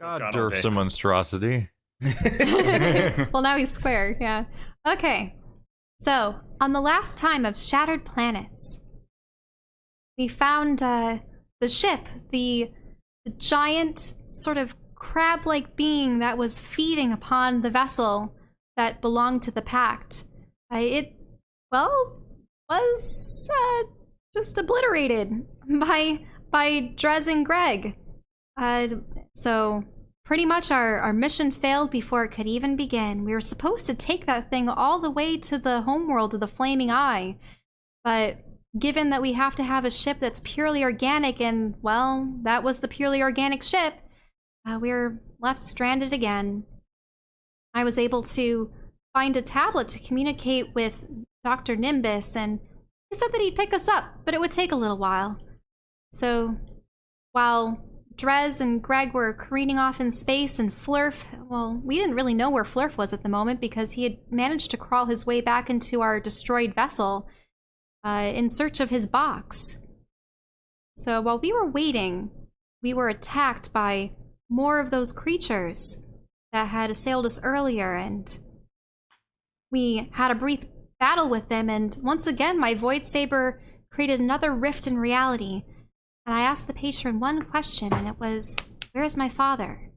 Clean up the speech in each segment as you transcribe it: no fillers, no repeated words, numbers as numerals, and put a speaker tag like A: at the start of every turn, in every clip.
A: God, Durf some monstrosity.
B: Well, now he's square, yeah. Okay. So, on the last time of Shattered Planets, we found the ship, the giant sort of crab-like being that was feeding upon the vessel that belonged to the Pact. It was just obliterated by Drez and Greg. So pretty much our mission failed before it could even begin. We were supposed to take that thing all the way to the homeworld of the Flaming Eye, but given that we have to have a ship that's purely organic, and, well, that was the purely organic ship, we were left stranded again. I was able to find a tablet to communicate with Dr. Nimbus, and he said that he'd pick us up, but it would take a little while. So, while Drez and Greg were careening off in space, and Flurf, well, we didn't really know where Flurf was at the moment because he had managed to crawl his way back into our destroyed vessel in search of his box. So while we were waiting, we were attacked by more of those creatures that had assailed us earlier, and we had a brief battle with them, and once again my Void Saber created another rift in reality. And I asked the patron one question, and it was, "Where's my father?"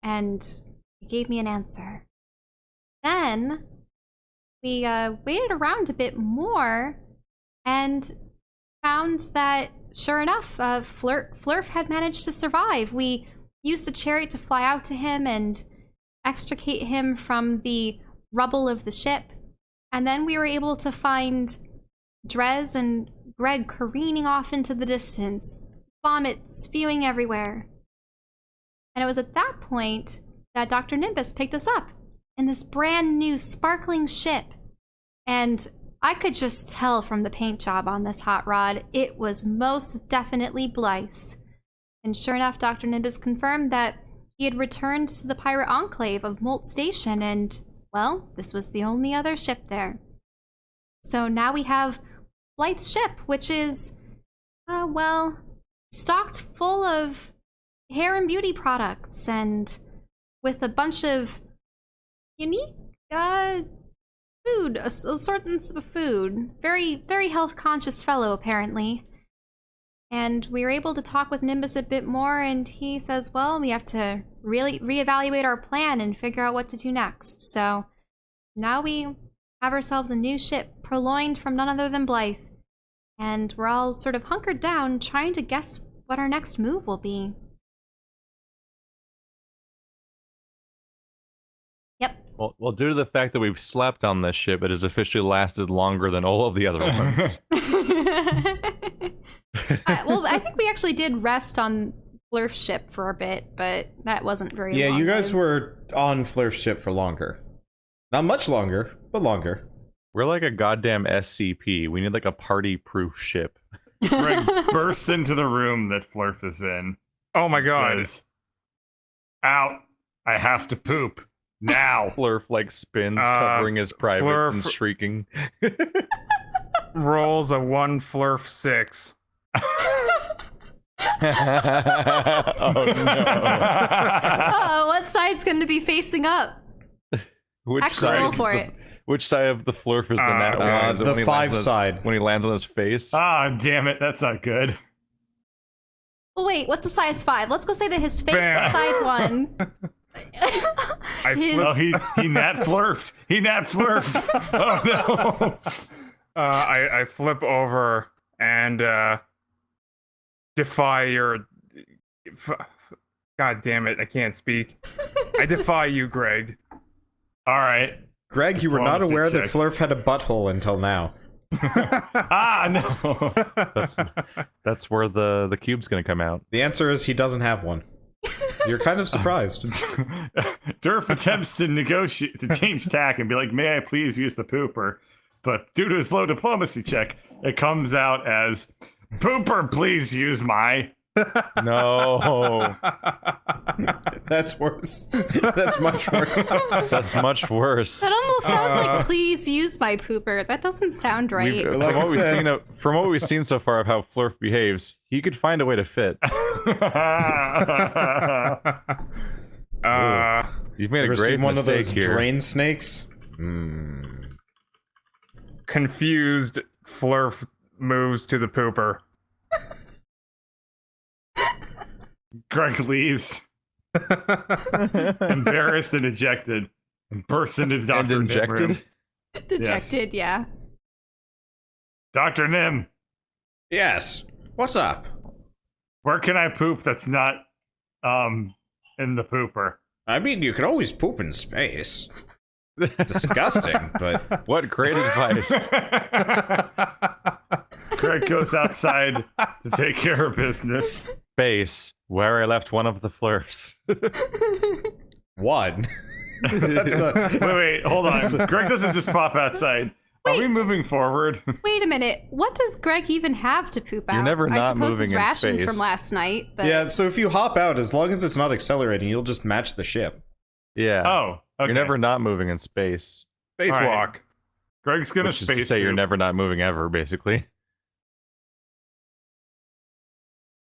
B: And he gave me an answer. Then we waited around a bit more and found that, sure enough, Flurf had managed to survive. We used the chariot to fly out to him and extricate him from the rubble of the ship. And then we were able to find Drez and Greg careening off into the distance, vomit spewing everywhere. And it was at that point that Dr. Nimbus picked us up in this brand new sparkling ship. And I could just tell from the paint job on this hot rod, it was most definitely Blythe's. And sure enough, Dr. Nimbus confirmed that he had returned to the pirate enclave of Molt Station, and, well, this was the only other ship there. So now we have Blythe's ship, which is, stocked full of hair and beauty products, and with a bunch of unique food, assortments of food. Very, very health-conscious fellow, apparently. And we were able to talk with Nimbus a bit more, and he says, well, we have to really reevaluate our plan and figure out what to do next. So now we have ourselves a new ship, purloined from none other than Blythe. And we're all sort of hunkered down, trying to guess what our next move will be. Yep.
A: Well, due to the fact that we've slept on this ship, it has officially lasted longer than all of the other ones.
B: Well, I think we actually did rest on Flurf's ship for a bit, but that wasn't very long.
C: Yeah, you guys were on Flurf's ship for longer. Not much longer, but longer.
A: We're like a goddamn SCP. We need like a party-proof ship.
D: Greg bursts into the room that Flurf is in.
E: Oh my god.
D: Says, "Out! I have to poop now."
A: Flurf like spins, covering his privates
E: Flurf
A: and shrieking.
E: Rolls a 1 Flurf 6.
A: Oh no!
B: Uh-oh, what side's going to be facing up?
A: Which
B: Actually,
A: side?
B: roll for it.
A: Which side of the Flurf is the nat one? Is it when
C: The
A: he
C: 5
A: lands
C: side.
A: when he lands on his face?
D: Ah, damn it, that's not good.
B: Well, wait, what's a size 5? Let's go say that his face
E: Bam.
B: is side 1.
D: Oh, he nat flurfed. He nat flurfed. Oh no!
E: I flip over and defy your. God damn it! I can't speak. I defy you, Greg.
D: All right.
C: Greg, you were not
D: Diplomacy
C: aware that
D: check.
C: Flurf had a butthole until now.
D: Ah, no.
A: That's where the cube's gonna come out.
C: The answer is he doesn't have one. You're kind of surprised.
D: Durf attempts to negotiate, to change tack and be like, "May I please use the pooper?" But due to his low diplomacy check, it comes out as, "Pooper, please use my."
A: No.
C: That's worse. That's much worse.
A: That's much worse.
B: That almost sounds like please use my pooper. That doesn't sound right.
A: From,
C: Like I
A: what we've
C: said-
A: seen from what we've seen so far of how Flurf behaves, he could find a way to fit. You've made a
C: Ever
A: great
C: seen one of
A: mistake
C: those
A: here.
C: drain snakes?
E: Confused, Flurf moves to the pooper.
D: Greg leaves, embarrassed and ejected, and bursts into
A: And
D: Dr. Nim
A: injected?
D: room.
B: Dejected, yeah.
D: Dr. Nim,
C: Yes. What's up?
D: where can I poop that's not in the pooper?
C: I mean, you can always poop in space. Disgusting, but
A: What great advice.
D: Greg goes outside to take care of business.
A: Base, where I left one of the Flurfs.
C: one. That's a,
D: Wait, hold on. Greg doesn't just pop outside. Are we moving forward?
B: Wait a minute. What does Greg even have to poop out?
A: You're never
B: I
A: not
B: suppose
A: moving
B: his
A: in
B: rations
A: space.
B: from last night, but
C: yeah, so if you hop out, as long as it's not accelerating, you'll just match the ship.
A: Yeah.
D: Oh, okay.
A: You're never not moving in space.
E: Spacewalk.
D: All right. Greg's gonna
A: Which is to
D: space
A: say you're
D: poop.
A: never not moving ever, basically.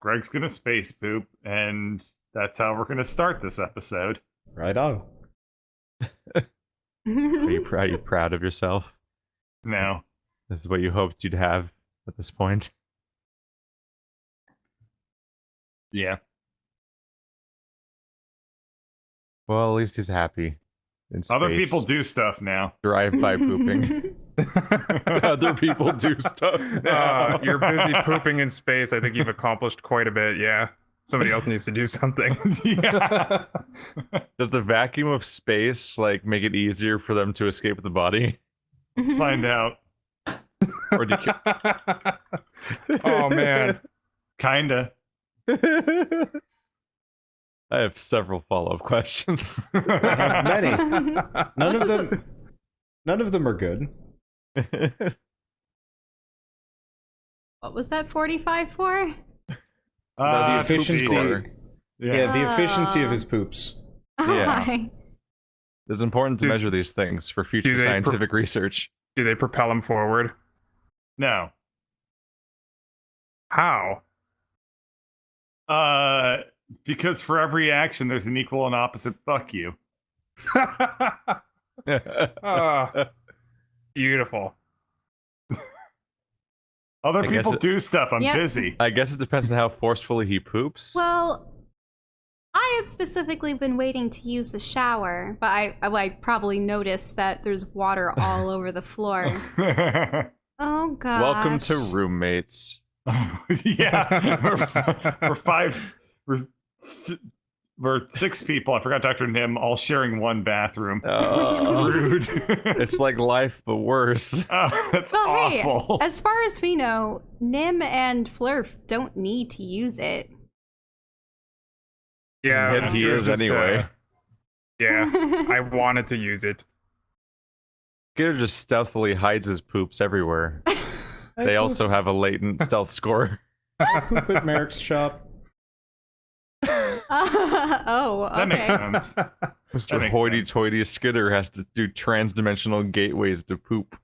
D: Greg's gonna space poop, and that's how we're gonna start this episode.
C: Right on.
A: Are you proud of yourself?
D: No.
A: This is what you hoped you'd have at this point.
D: Yeah.
A: Well, at least he's happy. In space.
D: Other people do stuff now.
A: drive-by pooping. Other people do stuff now.
E: You're busy pooping in space. I think you've accomplished quite a bit, yeah. Somebody else needs to do something.
D: Yeah.
A: Does the vacuum of space like make it easier for them to escape the body?
D: Let's find out.
A: Or do you...
E: Oh, man.
D: Kinda.
A: I have several follow-up questions.
C: I have many. None
B: What
C: of
B: does
C: them. None of them are good.
B: What was that 45 for?
C: The
A: poop
C: efficiency-
A: score.
C: Yeah, the efficiency of
B: Oh.
C: his poops.
B: Oh
A: Yeah.
B: my.
A: It's important to
E: Do-
A: measure these things for
E: do
A: future
E: they
A: scientific research.
E: Do they propel him forward?
D: No.
E: How?
D: Because for every action, there's an equal and opposite fuck you.
E: Ah, beautiful.
D: Other
A: I guess
D: people
A: it-
D: do stuff. I'm
B: Yep.
D: busy.
A: I guess it depends on how forcefully he poops.
B: Well, I had specifically been waiting to use the shower, but I probably noticed that there's water all over the floor. Oh gosh.
A: Welcome to roommates.
D: Yeah. We're six people. I forgot Dr. Nim, all sharing one bathroom. We're screwed.
A: It's like life, but worse.
D: Oh, that's
B: Well,
D: awful.
B: hey, as far as we know, Nim and Flurf don't need to use it.
E: Yeah,
A: Yes, he
E: it was
A: is
E: just,
A: anyway.
E: Yeah, I wanted to use it.
A: Gator just stealthily hides his poops everywhere. They also have a latent stealth score.
C: Poop at Merrick's shop.
B: Oh, okay.
D: That makes sense.
A: Mr.
D: makes
A: Hoity-toity Skitter has to do trans-dimensional gateways to poop.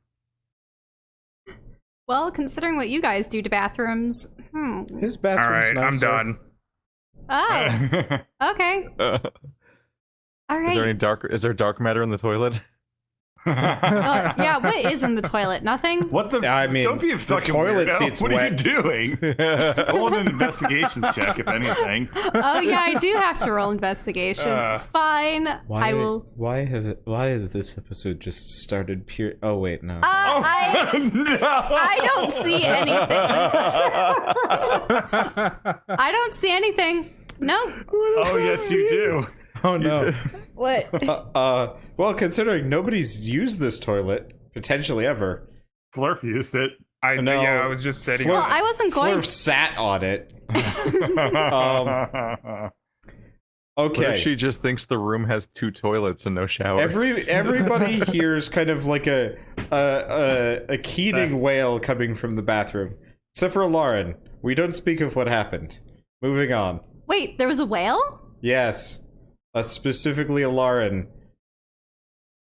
B: Well, considering what you guys do to bathrooms,
C: His
E: All
C: bathroom's
E: right, I'm
C: nicer.
E: done.
B: Oh, okay. All right.
A: Is there dark matter in the toilet?
B: Yeah, what is in the toilet? Nothing?
D: What the?
C: I mean,
D: don't be a
C: the
D: fucking
C: toilet
D: weirdo.
C: seat's
D: What
C: wet.
D: are you doing? Roll an investigation check, if anything.
B: Oh, yeah, I do have to roll investigation. Fine. I will.
C: Why has this episode just started pure? Oh wait, no.
B: I
D: No.
B: don't see anything. I don't see anything. Nope.
D: Oh yes, you do.
C: Oh no.
B: What?
C: Well, considering nobody's used this toilet potentially ever.
D: Flurf used it.
C: No.
E: Yeah, I was just setting
B: Well,
E: up.
B: I wasn't going
C: Flurf sat on it.
A: What
C: Okay.
A: if she just thinks the room has 2 toilets and no showers?
C: Everybody hears kind of like a keening wail coming from the bathroom, except for Lauren. We don't speak of what happened. Moving on.
B: Wait, there was a whale?
C: Yes. Specifically a Lauren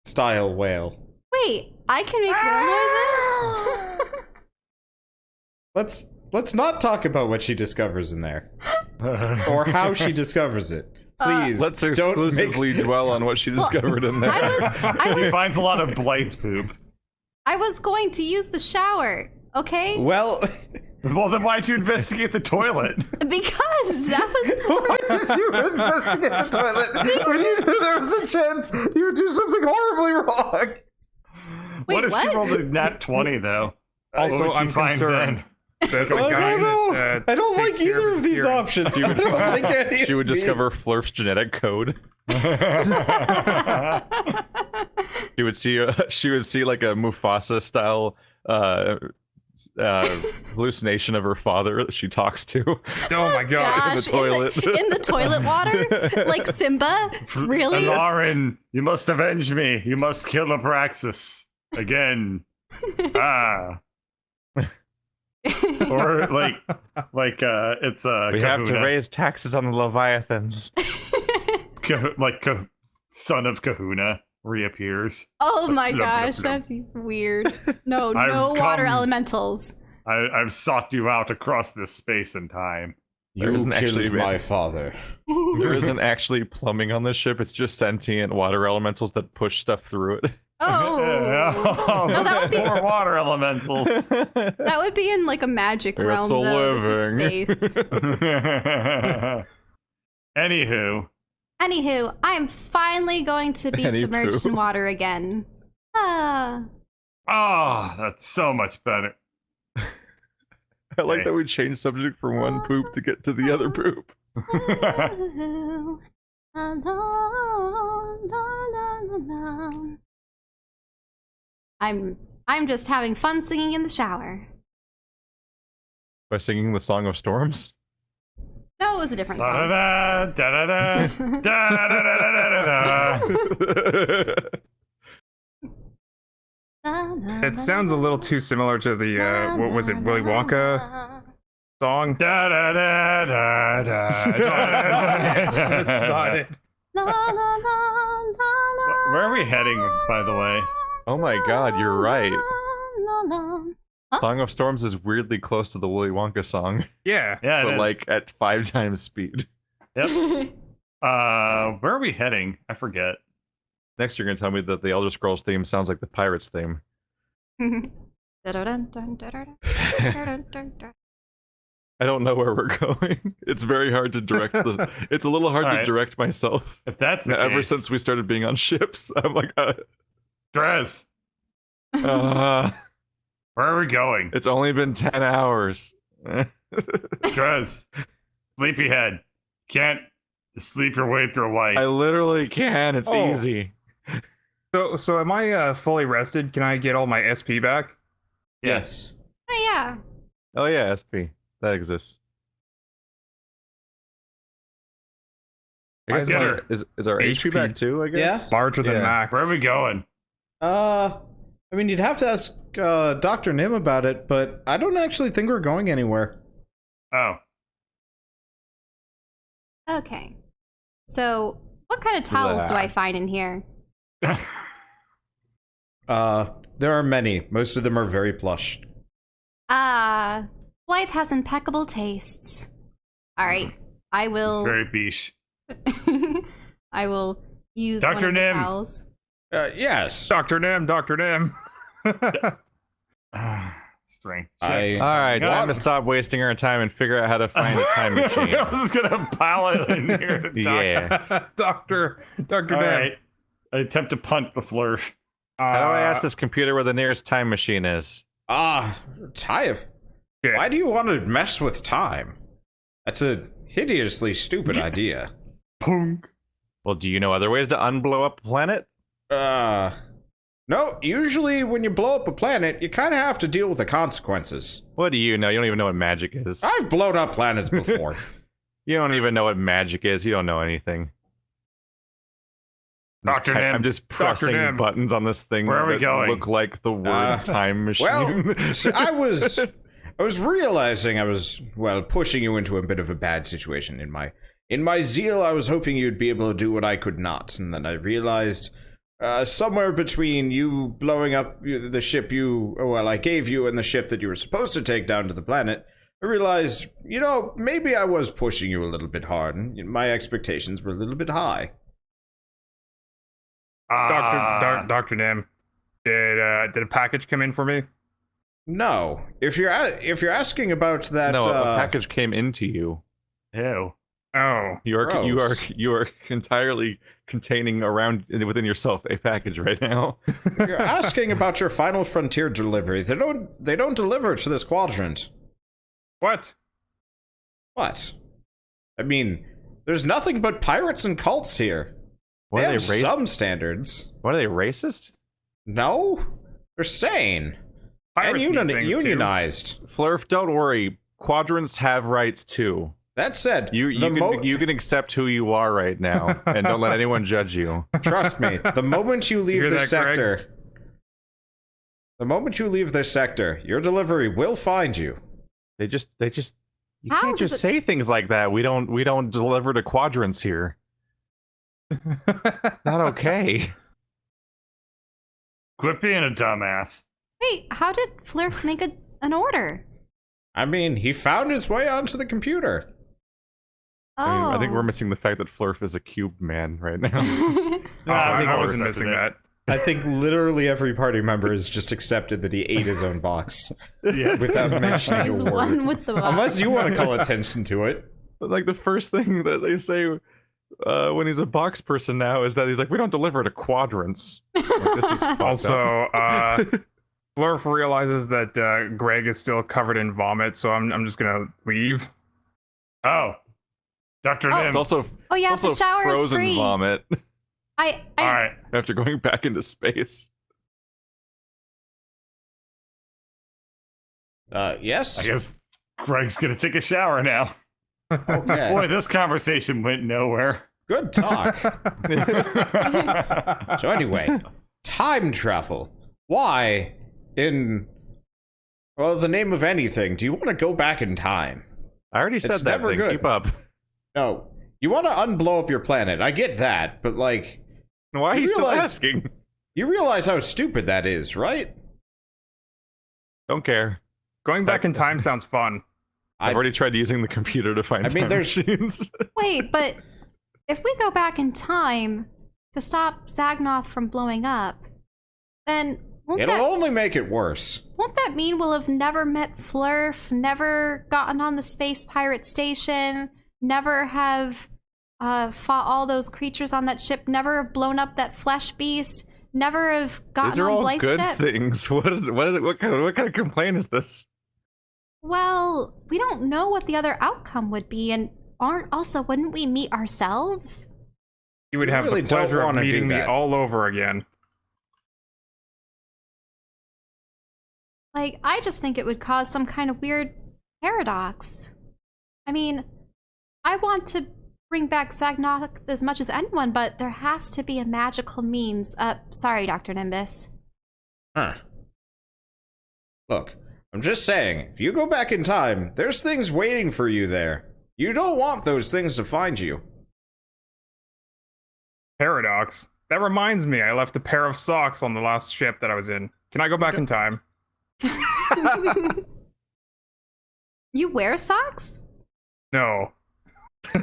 C: style whale.
B: Wait, I can make whale noises?
C: Let's not talk about what she discovers in there. Or how she discovers it. Please.
A: Let's
C: don't
A: exclusively dwell on what she discovered in there.
D: She finds a lot of blight poop.
B: I was going to use the shower, okay?
C: Well,
D: Well, then why'd you investigate the toilet?
B: Because that was
C: why did you investigate the toilet when you knew there was a chance you would do something horribly wrong?
B: Wait,
D: What if she
B: what?
D: rolled a nat 20, though?
E: Also,
D: What would she
E: I'm
D: find
E: concerned that the
C: I
E: guy
C: don't know.
E: that
C: I don't
E: takes
C: like
E: care
C: either
E: his
C: of these
E: appearance-
C: options. I don't like any
A: She would
C: of
A: discover
C: these.
A: Flurf's genetic code. She would see like a Mufasa style hallucination of her father that she talks to.
E: Oh my god.
B: Gosh,
A: toilet.
B: in the toilet water? Like Simba? Really?
D: Lauren, you must avenge me. You must kill Abraxas. Again. Or it's
A: We have to raise taxes on the Leviathans.
D: Son of Kahuna reappears.
B: Oh my
D: Blub,
B: gosh,
D: blub, blub.
B: that'd be weird. No,
D: I've
B: no water
D: come-
B: elementals.
D: I've sought you out across this space and time.
C: You
A: There isn't
C: killed
A: actually-
C: my father.
A: There isn't actually plumbing on this ship. It's just sentient water elementals that push stuff through it.
B: Oh. No, that would be
D: more water elementals.
B: that would be in like a magic
A: It's
B: realm
A: a
B: though. This
A: living.
B: is space. Anywho, I'm finally going to be
A: Anywho.
B: submerged in water again. Ah.
D: Oh, that's so much better.
A: I like that we changed subject from one poop to get to the other poop.
B: I'm just having fun singing in the shower.
A: By singing the Song of Storms.
B: No, it was a different song.
D: Da-da-da, da-da-da, da-da-da-da-da-da.
E: It sounds a little too similar to the what was it, Willy Wonka song?
D: Da-da-da-da-da,
E: That's not it.
D: Where are we heading, by the way?
A: Oh my god, you're right. Song of Storms is weirdly close to the Willy Wonka song,
E: Yeah.
D: Yeah, it
A: but
D: is.
A: like at 5 times speed.
D: Yep. Where are we heading? I forget.
A: Next, you're gonna tell me that the Elder Scrolls theme sounds like the Pirates theme. I don't know where we're going. It's very hard to direct the. It's a little hard to
D: Alright.
A: direct myself.
D: If that's the
A: Ever
D: case,
A: since we started being on ships, I'm like,
D: Drez,
A: it's
D: where are we going?
A: only been 10 hours.
D: Drez, sleepyhead, can't sleep your way through life.
A: I literally can. It's
E: Oh.
A: easy.
E: So am I fully rested? Can I get all my SP back?
C: Yes.
B: Oh yeah.
A: Oh yeah, SP that exists. I guess
E: Mine's
A: our,
E: like
A: is our HP
E: HP.
A: back too? I guess.
E: Larger than
A: Yeah.
E: max.
D: Where are we going?
C: I mean, you'd have to ask Dr. Nim about it, but I don't actually think we're going anywhere.
D: Oh.
B: Okay. So, what kind of towels do I find in here?
C: There are many. Most of them are very plush.
B: Ah, Blythe has impeccable tastes. All right, I
D: It's
B: will.
D: very biche.
B: I will use
D: Dr.
B: one of the
D: Nim.
B: towels.
C: Yes.
E: Dr. Nim, Dr. Nim.
D: Strength check.
A: All right,
D: God.
A: time to stop wasting our time and figure out how to find a time machine.
D: I was gonna pile it in here. To
A: Yeah.
E: Dr.
D: All
E: Nim.
D: right. I attempt to punt the flurf.
A: How do I ask this computer where the nearest time machine is?
C: Time.
E: Yeah.
C: Why do you want to mess with time? That's a hideously stupid idea.
D: Punk.
A: Well, do you know other ways to unblow up a planet?
C: No, usually when you blow up a planet, you kind of have to deal with the consequences.
A: What do you know? You don't even know what magic is.
C: I've blown up planets before.
A: You don't even know what magic is. You don't know anything.
D: Dr. Nim.
A: I'm just pressing
E: Nim.
A: buttons on this thing
D: Where are we
A: that
D: going?
A: look like the word time machine.
C: Well, see, I was realizing I was, pushing you into a bit of a bad situation in my In my zeal, I was hoping you'd be able to do what I could not, and then I realized somewhere between you blowing up the ship I gave you and the ship that you were supposed to take down to the planet, I realized, maybe I was pushing you a little bit hard, and my expectations were a little bit high.
E: Dr. Nim, did a package come in for me?
C: No. If you're asking about that,
A: No, a package came into you.
D: Ew.
E: Oh,
A: You
C: Gross.
A: are entirely containing within yourself a package right now.
C: if you're asking about your Final Frontier delivery, they don't deliver to this quadrant.
E: what?
C: What? I mean, there's nothing but pirates and cults here.
A: What
C: They
A: are
C: have
A: they
C: some standards.
A: What are they, racist?
C: No, they're sane
E: Pirates
C: and
E: need things, too.
C: unionized.
A: Flurf, don't worry. Quadrants have rights too.
C: That said,
A: You can accept who you are right now, and don't let anyone judge you.
C: trust me. The moment you leave
E: hear
C: the
E: that,
C: sector, your delivery will find you.
A: They just. You
B: How
A: can't
B: does
A: just
B: it-
A: say things like that. We don't deliver to quadrants here. Not okay.
D: Quit being a dumbass.
B: Wait, how did Flurf make an order?
C: I mean, he found his way onto the computer.
B: Oh.
A: I think we're missing the fact that Flurf is a cube man right now.
E: I wasn't
D: accepted
E: missing
D: it.
E: that.
C: I think literally every party member has just accepted that he ate his own box
D: Yeah.
C: without mentioning
B: He's
C: a word.
B: one with the box.
C: Unless you want to call attention to it.
A: But, like, the first thing that they say when he's a box person now is that he's like, we don't deliver to quadrants. Like, this is fucked up.
E: Also, Flurf realizes that Greg is still covered in vomit, so I'm just gonna leave.
D: Oh. Dr.
B: Oh.
D: Nim.
A: It's also
B: Oh yeah,
A: it's also
B: the shower is
A: frozen
B: free.
A: vomit
B: I
D: All right.
A: after going back into space.
C: Yes?
D: I guess Greg's gonna take a shower now.
C: Okay.
D: Boy, this conversation went nowhere.
C: Good talk. So anyway, time travel. Why, in the name of anything, do you want to go back in time?
A: I already said
C: It's
A: that
C: never
A: thing.
C: good.
A: Keep up.
C: No, you want to unblow up your planet. I get that, but like,
A: Why are you still
C: realize-
A: asking?
C: you realize how stupid that is, right?
A: Don't care.
E: Going back in time sounds fun.
A: I've already tried using the computer to find
C: I mean,
A: time
C: there's-
A: machines.
B: wait, but if we go back in time to stop Zagnoth from blowing up, then
C: It'll only make it worse.
B: won't that mean we'll have never met Flurf, never gotten on the space pirate station, never have fought all those creatures on that ship, never have blown up that flesh beast, never have gotten
A: These are
B: on
A: all
B: Blythe's
A: good
B: ship?
A: things. What kind of complaint is this?
B: Well, we don't know what the other outcome would be, and wouldn't we meet ourselves?
E: You would
C: I
E: have
C: really
E: the
C: don't
E: pleasure of
C: wanna do
E: meeting me
C: that.
E: all over again.
B: Like, I just think it would cause some kind of weird paradox. I mean, I want to bring back Zagnoth as much as anyone, but there has to be a magical means. Sorry, Dr. Nimbus.
C: Huh. Look, I'm just saying, if you go back in time, there's things waiting for you there. You don't want those things to find you.
E: Paradox. That reminds me, I left a pair of socks on the last ship that I was in. Can I go back in time?
B: You wear socks?
E: No.
D: He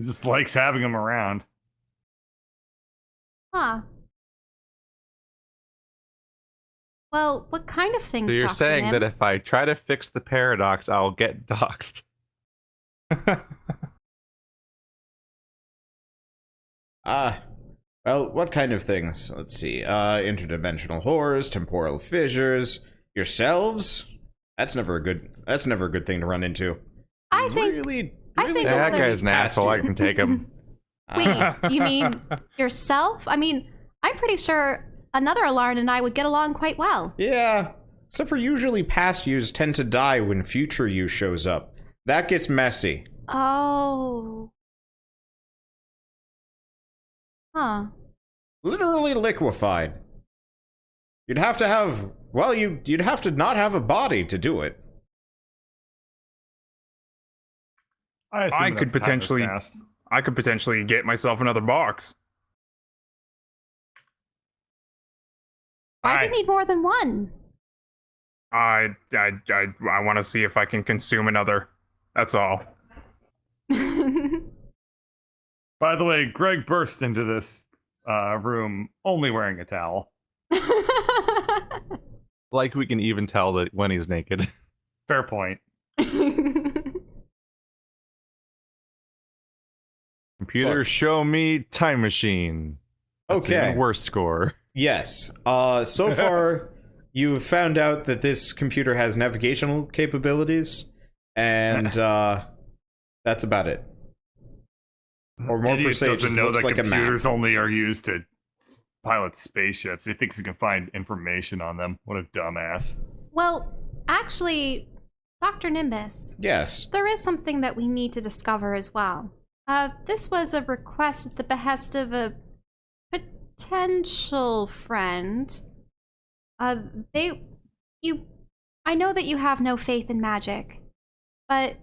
D: just likes having them around.
B: Huh. Well, what kind of things,
A: So you're
B: Dr.
A: saying
B: Nim?
A: that if I try to fix the paradox, I'll get doxxed.
C: Well, what kind of things? Let's see. Interdimensional horrors, temporal fissures, yourselves? That's never a good thing to run into.
B: I think...
C: Really,
B: I think
C: really
A: Yeah, that
B: another-
A: guy's an
C: past
A: asshole.
C: you.
A: I can take him.
B: Wait, you mean yourself? I mean, I'm pretty sure another Alarn and I would get along quite well.
C: Yeah. Except for usually past yous tend to die when future you shows up. That gets messy.
B: Oh. Huh.
C: Literally liquefied. You'd have to have, well, you'd have to not have a body to do it.
D: assume
E: I
D: enough
E: could
D: time has
E: potentially-
D: passed.
E: I could potentially get myself another box.
B: Why do
D: Aye.
B: you need more than one?
E: I want to see if I can consume another. That's all.
D: By the way, Greg burst into this room only wearing a towel.
A: Like we can even tell that when he's naked.
D: Fair point.
A: Computer,
C: Look.
A: show me time machine. That's an
C: Okay.
A: even worse score.
C: Yes. So far, you've found out that this computer has navigational capabilities, and that's about it. Or more
D: Idiot
C: per se, it
D: doesn't
C: just
D: know
C: looks
D: that
C: like a map.
D: computers only are used to pilot spaceships. He thinks he can find information on them. What a dumbass.
B: Well, actually, Dr. Nimbus,
C: Yes.
B: there is something that we need to discover as well. This was a request at the behest of a potential friend. I know that you have no faith in magic, but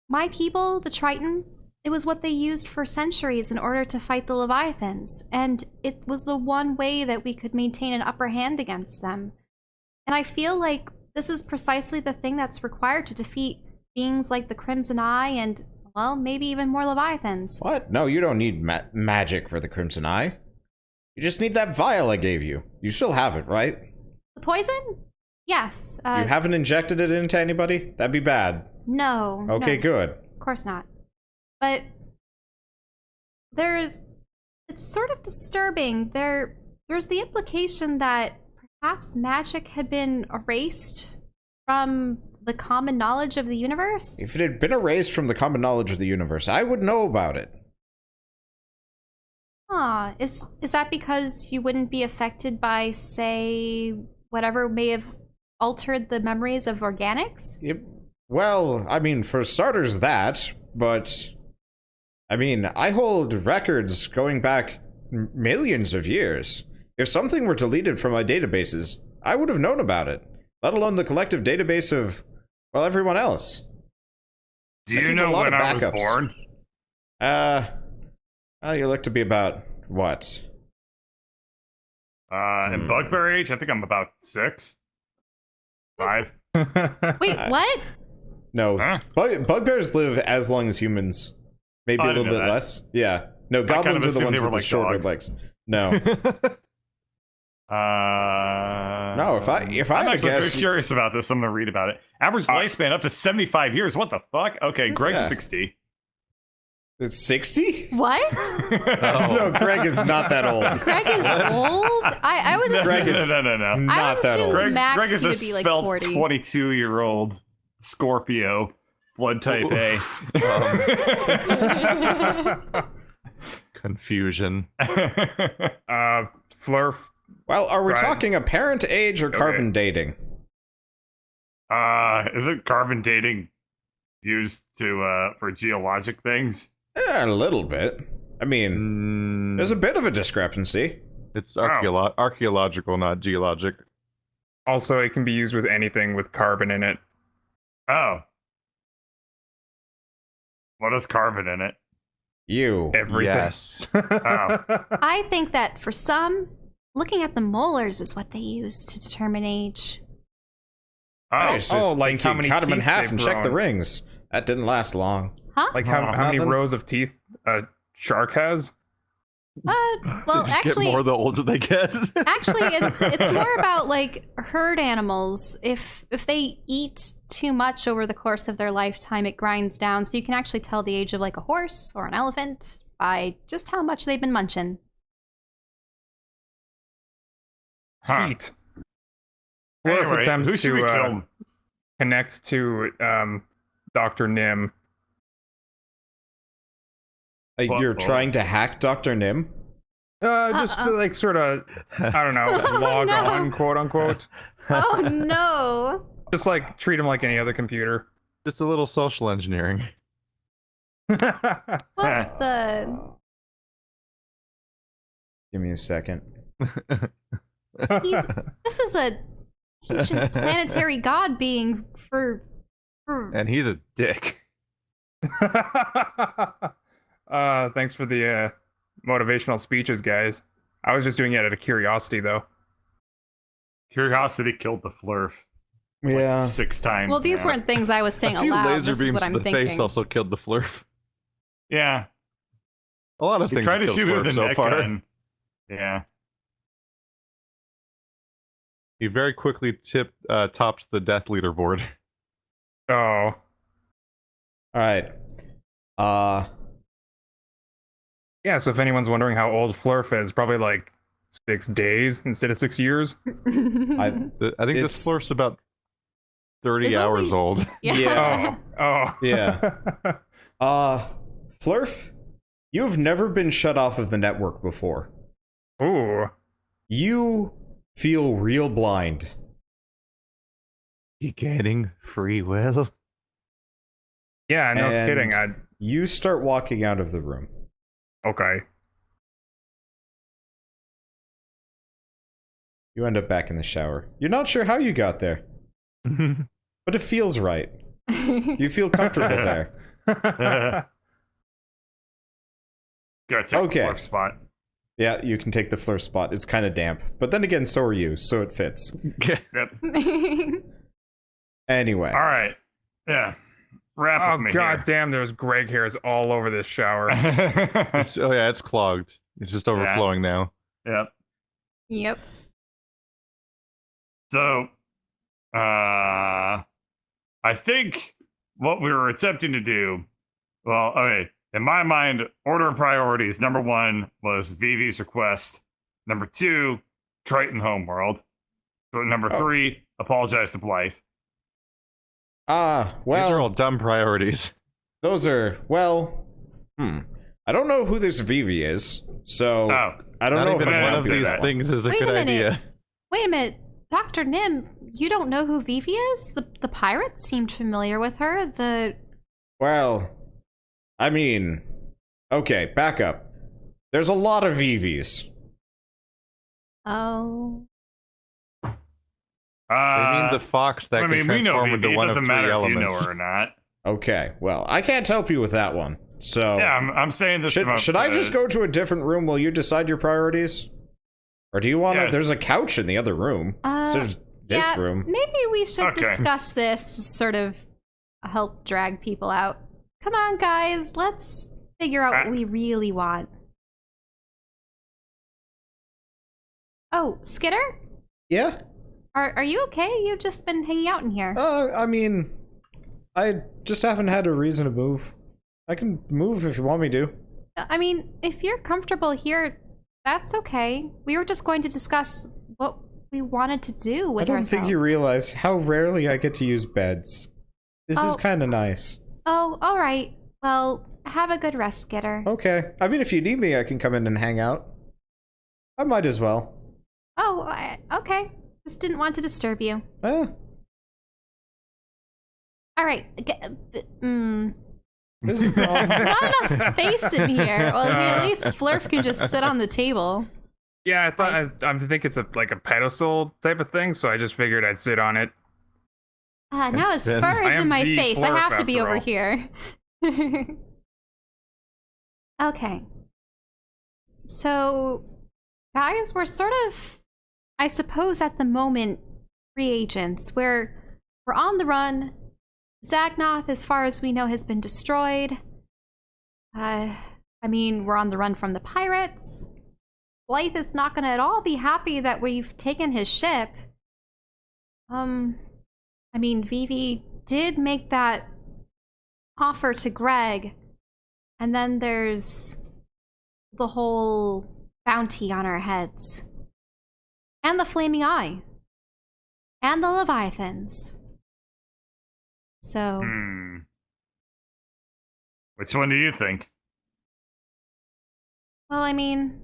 B: my people, the Triton, it was what they used for centuries in order to fight the Leviathans, and it was the one way that we could maintain an upper hand against them. And I feel like this is precisely the thing that's required to defeat beings like the Crimson Eye and, well, maybe even more Leviathans.
C: What? No, you don't need magic for the Crimson Eye. You just need that vial I gave you. You still have it, right?
B: The poison? Yes.
C: You haven't injected it into anybody? That'd be bad.
B: No.
C: Okay,
B: no,
C: good.
B: Of course not. But it's sort of disturbing. There's the implication that perhaps magic had been erased from the common knowledge of the universe.
C: If it had been erased from the common knowledge of the universe, I would know about it.
B: Is that because you wouldn't be affected by, say, whatever may have altered the memories of organics?
C: Well, I mean, for starters, that, but I mean, I hold records going back millions of years. If something were deleted from my databases, I would have known about it, let alone the collective database of, well, everyone else.
D: Do
C: I
D: you
C: keep a
D: know
C: lot
D: when
C: of
D: I was
C: backups.
D: born?
C: You look to be about, what?
D: In Bugbear age, I think I'm about 6. 5.
B: Wait, what?
C: No,
D: Huh?
C: bugbears live as long as humans. Maybe
D: Oh, I
C: a little
D: didn't
C: bit
D: know that.
C: less. Yeah. No,
D: kind of
C: goblins are the
D: assumed
C: ones
D: they were
C: with the
D: like
C: shorter
D: dogs.
C: legs. No.
D: No,
C: if I
D: I'm
C: had to
D: actually
C: guess-
D: very curious about this. I'm gonna read about it. Average lifespan up to 75 years. What the fuck? Okay, Greg's
C: Yeah.
D: 60.
C: It's 60?
B: What?
C: No, Greg is not that old.
B: Greg is old? I was
C: Greg
B: assuming,
C: is
D: no.
C: not
B: was
C: that old.
B: assuming- Max
D: Greg is a
B: would be like
D: svelte
B: 40.
D: 22-year-old Scorpio, blood type A.
A: Confusion.
E: Flurf.
C: Well, are we
E: Right.
C: talking apparent age or carbon dating?
D: Isn't carbon dating used to for geologic things?
C: A little bit. I mean, there's a bit of a discrepancy.
A: It's archaeological, not geologic.
E: Also, it can be used with anything with carbon in it.
D: Oh. What is carbon in it?
C: You.
E: Everything.
A: Yes.
D: Oh.
B: I think that for some, looking at the molars is what they use to determine age.
C: I
D: Oh.
C: used to
E: like
C: think
E: how
C: you
E: many
C: cut them in
E: teeth
C: half
E: they've
C: and check the
E: grown.
C: rings. That didn't last long.
B: Huh?
E: Like how many
C: Nothing.
E: rows of teeth a shark has?
B: Well,
A: They just
B: actually,
A: get more the older they get.
B: actually, it's more about like herd animals. If they eat too much over the course of their lifetime, it grinds down. So you can actually tell the age of like a horse or an elephant by just how much they've been munching.
D: Huh.
E: Eat. Flurf
D: Anyway,
E: attempts
D: who should we
E: to
D: kill?
E: connect to Dr. Nim.
C: You're
D: Uh-oh.
C: trying to hack Dr. Nim?
E: Just to, like sort of, I don't know, log
B: no.
E: on, quote unquote.
B: Oh no!
E: Just like treat him like any other computer.
A: Just a little social engineering.
B: What the?
C: Give me a second.
B: This is a ancient planetary god being for
A: And he's a dick.
E: Thanks for the motivational speeches, guys. I was just doing it out of curiosity, though.
D: Curiosity killed the flurf.
C: Yeah.
D: 6 times.
B: Well, these
D: now.
B: weren't things I was saying
A: A few
B: aloud.
A: laser
B: This is
A: beams
B: what
A: to
B: I'm
A: the
B: thinking.
A: face also killed the flurf.
D: Yeah.
A: A lot of
D: He
A: things
D: tried to
A: have
D: shoot
A: killed
D: me with
A: flurf
D: a
A: so
D: net
A: far.
D: gun. Yeah.
A: He very quickly topped the death leaderboard.
E: Oh.
C: All right.
E: Yeah, so if anyone's wondering how old Flurf is, probably like 6 days instead of 6 years.
C: I
A: I think
C: It's-
A: this flurf's about 30
B: It's
A: hours
B: only-
A: old.
B: Yeah.
E: Oh.
C: Yeah. Flurf, you've never been shut off of the network before.
E: Ooh.
C: You feel real blind.
A: You getting free will?
E: Yeah, no
C: And-
E: kidding.
C: You start walking out of the room.
E: Okay.
C: You end up back in the shower. You're not sure how you got there, but it feels right. You feel comfortable there.
D: Gotta take
C: Okay.
D: the flurf spot.
C: Yeah, you can take the Flurf spot. It's kind of damp. But then again, so are you, so it fits.
D: Yep.
C: Anyway.
D: All right. Yeah. Wrap
E: Oh,
D: with me
E: god damn, there's Greg hairs all over this shower.
D: here.
A: It's clogged. It's just overflowing now.
D: Yep.
B: Yep.
D: So, I think what we were attempting to do, well, okay, in my mind, order of priorities, number 1 was Vivi's request. Number 2, Triton Homeworld. So number 3, apologize to Blythe.
A: These are
C: Well,
A: all dumb priorities.
C: those are, well, I don't know who this Vivi is, so
D: Oh,
C: I don't
A: Not
C: know if
A: even
C: I'm
A: one
C: gonna
A: of
C: do
A: these
C: that.
A: things is a
B: Wait
A: good
B: a minute.
A: idea.
B: Wait a minute. Dr. Nim, you don't know who Vivi is? The pirate seemed familiar with her.
C: Well, I mean, okay, back up. There's a lot of Vivis.
B: Oh.
A: I mean the fox that
D: I mean,
A: can
D: we know
A: transform
D: Vivi.
A: into
D: It
A: one of
D: doesn't
A: 3
D: matter if you know
A: elements.
D: her or not.
C: Okay, well, I can't help you with that one. So,
D: Yeah, I'm saying this.
C: should I just go to a different room while you decide your priorities? Or do you want to?
D: Yeah.
C: There's a couch in the other room. So there's this
B: yeah,
C: room.
B: maybe we should
D: Okay.
B: discuss this, sort of help drag people out. Come on, guys. Let's figure out what we really want. Oh, Skitter?
C: Yeah?
B: Are you okay? You've just been hanging out in here.
C: I mean, I just haven't had a reason to move. I can move if you want me to.
B: I mean, if you're comfortable here, that's okay. We were just going to discuss what we wanted to do with
C: I don't
B: ourselves.
C: think you realize how rarely I get to use beds. This is
B: Oh.
C: kind of nice.
B: Oh, all right. Well, have a good rest, Skitter.
C: Okay. I mean, if you need me, I can come in and hang out. I might as well.
B: Oh, okay. Just didn't want to disturb you.
C: Eh.
B: All right.
C: This is
B: Not enough space in here. Well, I mean, at least Flurf can just sit on the table.
E: Yeah, I thought
B: Nice.
E: I think it's like a pedestal type of thing, so I just figured I'd sit on it.
B: Now his
A: Then-
B: fur
E: I
B: is
E: am
B: in my
E: the
B: face. I
E: Flurf,
B: have to be
E: after
B: over
E: all.
B: here. Okay. So, guys, we're sort of, I suppose, at the moment, free agents. We're on the run. Zagnoth, as far as we know, has been destroyed. I mean, we're on the run from the pirates. Blythe is not going to at all be happy that we've taken his ship. I mean, Vivi did make that offer to Greg, and then there's the whole bounty on our heads, and the Flaming Eye, and the Leviathans. So,
D: Which one do you think?
B: well, I mean,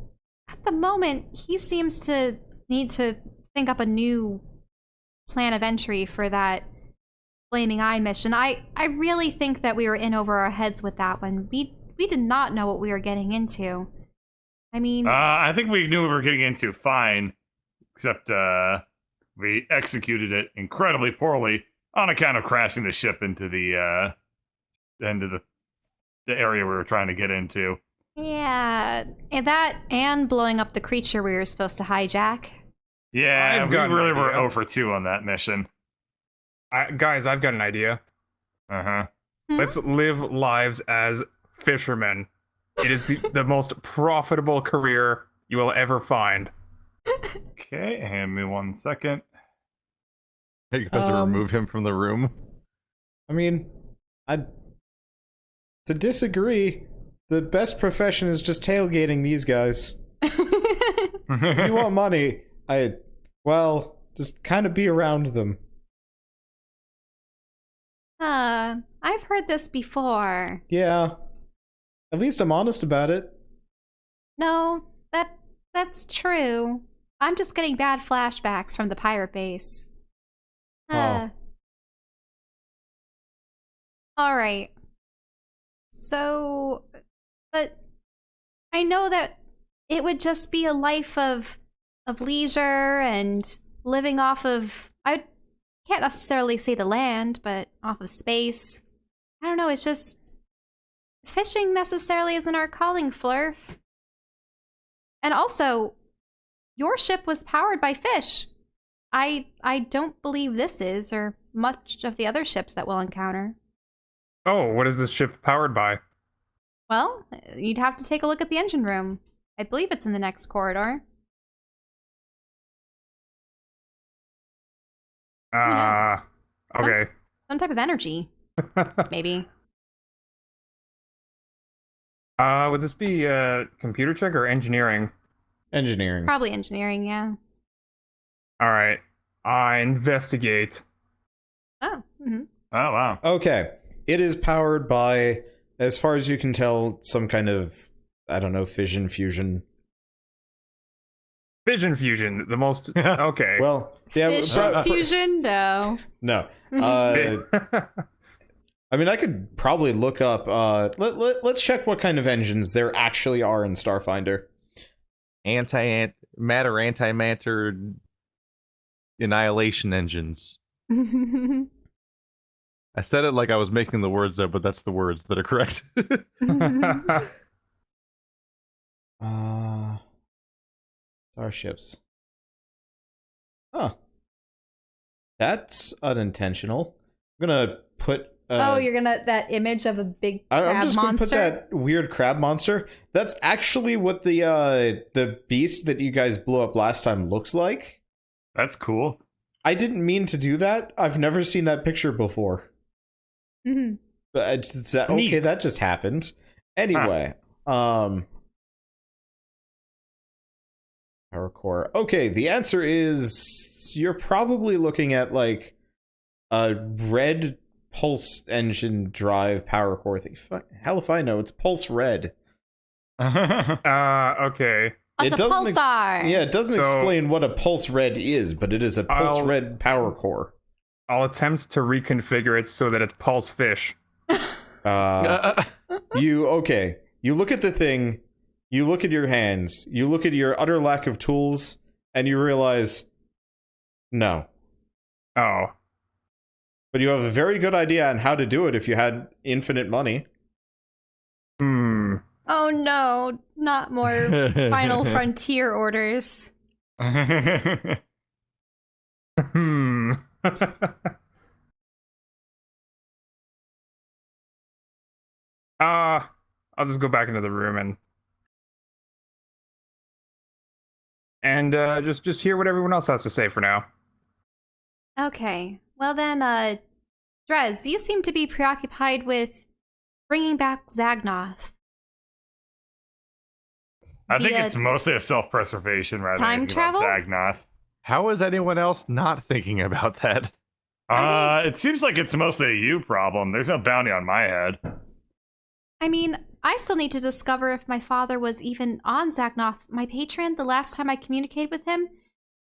B: at the moment, he seems to need to think up a new plan of entry for that Flaming Eye mission. I really think that we were in over our heads with that one. We did not know what we were getting into. I mean,
D: I think we knew what we were getting into fine, except we executed it incredibly poorly on account of crashing the ship into the the area we were trying to get into.
B: Yeah, and that and blowing up the creature we were supposed to hijack.
D: Yeah,
E: I've
D: we
E: got an
D: really were
E: idea.
D: 0 for 2 on that mission.
E: Guys, I've got an idea.
D: Uh-huh.
E: Let's live lives as fishermen. It is the most profitable career you will ever find.
D: Okay, hand me 1 second.
A: You have to remove him from the room.
C: I mean, to disagree, the best profession is just tailgating these guys. If you want money, just kind of be around them.
B: I've heard this before.
C: Yeah. At least I'm honest about it.
B: No, that's true. I'm just getting bad flashbacks from the pirate base.
C: Oh.
B: All right. So, but I know that it would just be a life of leisure and living off of, I can't necessarily say the land, but off of space. I don't know, it's just fishing necessarily isn't our calling, Flurf. And also, your ship was powered by fish. I don't believe this is, or much of the other ships that we'll encounter.
E: Oh, what is this ship powered by?
B: Well, you'd have to take a look at the engine room. I believe it's in the next corridor. Who knows?
E: Okay.
B: Some type of energy, maybe.
E: Would this be computer check or engineering?
C: Engineering.
B: Probably engineering, yeah.
E: All right. I investigate.
B: Oh, mm-hmm.
D: Oh, wow.
C: Okay. It is powered by, as far as you can tell, some kind of, I don't know, fission fusion.
E: Fission fusion, the most... Okay.
C: Well, yeah.
B: Fission fusion? No.
C: No. I mean, I could probably look up, let's check what kind of engines there actually are in Starfinder.
A: Antimatter, antimatter annihilation engines. I said it like I was making the words up, but that's the words that are correct.
C: Starships. Huh. That's unintentional. I'm gonna put...
B: oh, you're gonna... That image of a big crab
C: I'm just
B: monster?
C: gonna put that weird crab monster. That's actually what the beast that you guys blew up last time looks like.
D: That's cool.
C: I didn't mean to do that. I've never seen that picture before.
B: Mm-hmm.
C: But okay,
E: Neat.
C: that just happened. Anyway, power core. Okay, the answer is you're probably looking at like a red pulse engine drive power core thing. Hell if I know, it's pulse red.
E: Okay.
B: What's a
C: doesn't
B: pulsar?
C: Yeah, it doesn't
E: So-
C: explain what a pulse red is, but it is a pulse red power core.
E: I'll attempt to reconfigure it so that it's pulse fish.
C: You look at the thing, you look at your hands, you look at your utter lack of tools, and you realize, no.
E: Oh.
C: But you have a very good idea on how to do it if you had infinite money.
E: Hmm.
B: Oh no, not more Final Frontier orders.
E: Hmm. I'll just go back into the room and just hear what everyone else has to say for now.
B: Okay, well then, Drez, you seem to be preoccupied with bringing back Zagnoth.
D: I think
B: Via
D: it's mostly a self-preservation rather
B: time
D: than anything about
B: travel?
D: Zagnoth.
A: How is anyone else not thinking about that?
D: It seems like it's mostly a you problem. There's no bounty on my head.
B: I mean, I still need to discover if my father was even on Zagnoth. My patron, the last time I communicated with him,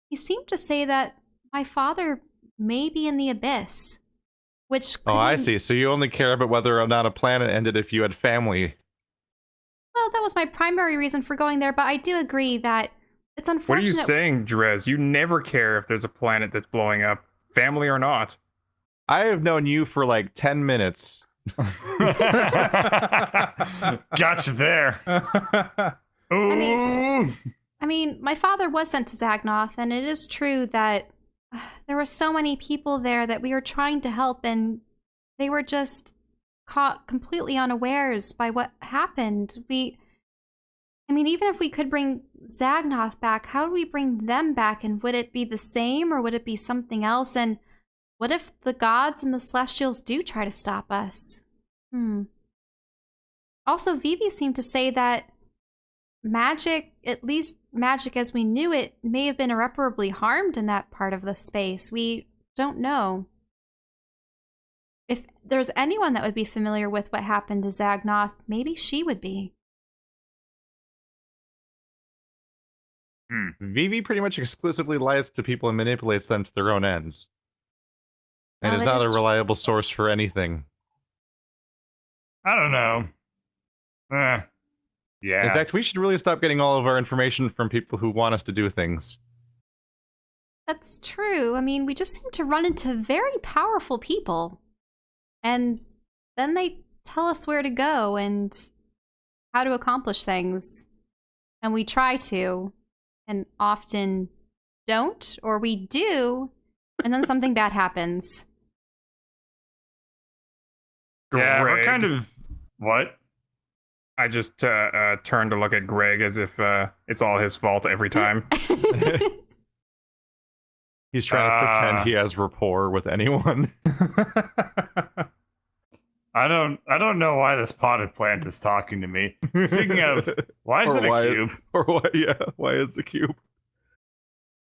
B: he seemed to say that my father may be in the abyss. Which could
A: Oh, I
B: mean-
A: see. So you only care about whether or not a planet ended if you had family.
B: Well, that was my primary reason for going there, but I do agree that it's
E: What are
B: unfortunate.
E: you saying, Drez? You never care if there's a planet that's blowing up, family or not.
A: I have known you for like 10 minutes.
D: Gotcha there. Ooh.
B: I mean, my father was sent to Zagnoth, and it is true that there were so many people there that we were trying to help, and they were just caught completely unawares by what happened. I mean, even if we could bring Zagnoth back, how would we bring them back? And would it be the same, or would it be something else? And what if the gods and the Celestials do try to stop us? Also, Vivi seemed to say that magic, at least magic as we knew it, may have been irreparably harmed in that part of the space. We don't know. If there's anyone that would be familiar with what happened to Zagnoth, maybe she would be.
A: Vivi pretty much exclusively lies to people and manipulates them to their own ends. And is
B: it
A: not a
B: is
A: reliable source for anything.
D: I don't know. Yeah.
A: In fact, we should really stop getting all of our information from people who want us to do things.
B: That's true. I mean, we just seem to run into very powerful people. And then they tell us where to go and how to accomplish things. And we try to, and often don't, or we do, and then something bad happens.
D: Yeah, we're
E: Greg.
D: kind of... What?
E: I just turned to look at Greg as if it's all his fault every time.
A: He's trying to pretend he has rapport with anyone.
D: I don't know why this potted plant is talking to me. Speaking of, why is it a cube?
A: Or why? Yeah, why is the cube?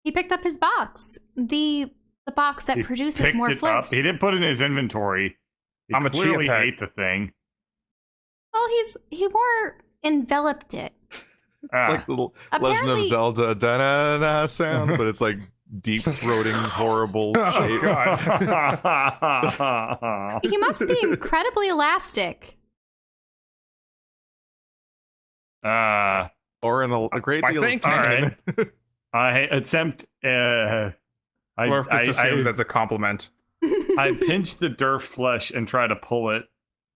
B: He picked up his box. The box that
D: He
B: produces
D: picked
B: more
D: it up.
B: flirts.
D: He didn't put it in his inventory. He
E: I'm a chia
D: clearly
E: pet.
D: ate the thing.
B: Well, he more enveloped it.
A: It's like the Legend of
B: Apparently-
A: Zelda da-na-na sound, but it's like deep throating, horrible
E: Oh,
A: shapes.
E: God.
B: He must be incredibly elastic.
A: Or in a great
E: By
A: deal
E: thinking.
A: of time.
D: I attempt.
E: Blurf just assumes that's a compliment.
D: I pinch the Durf flesh and try to pull it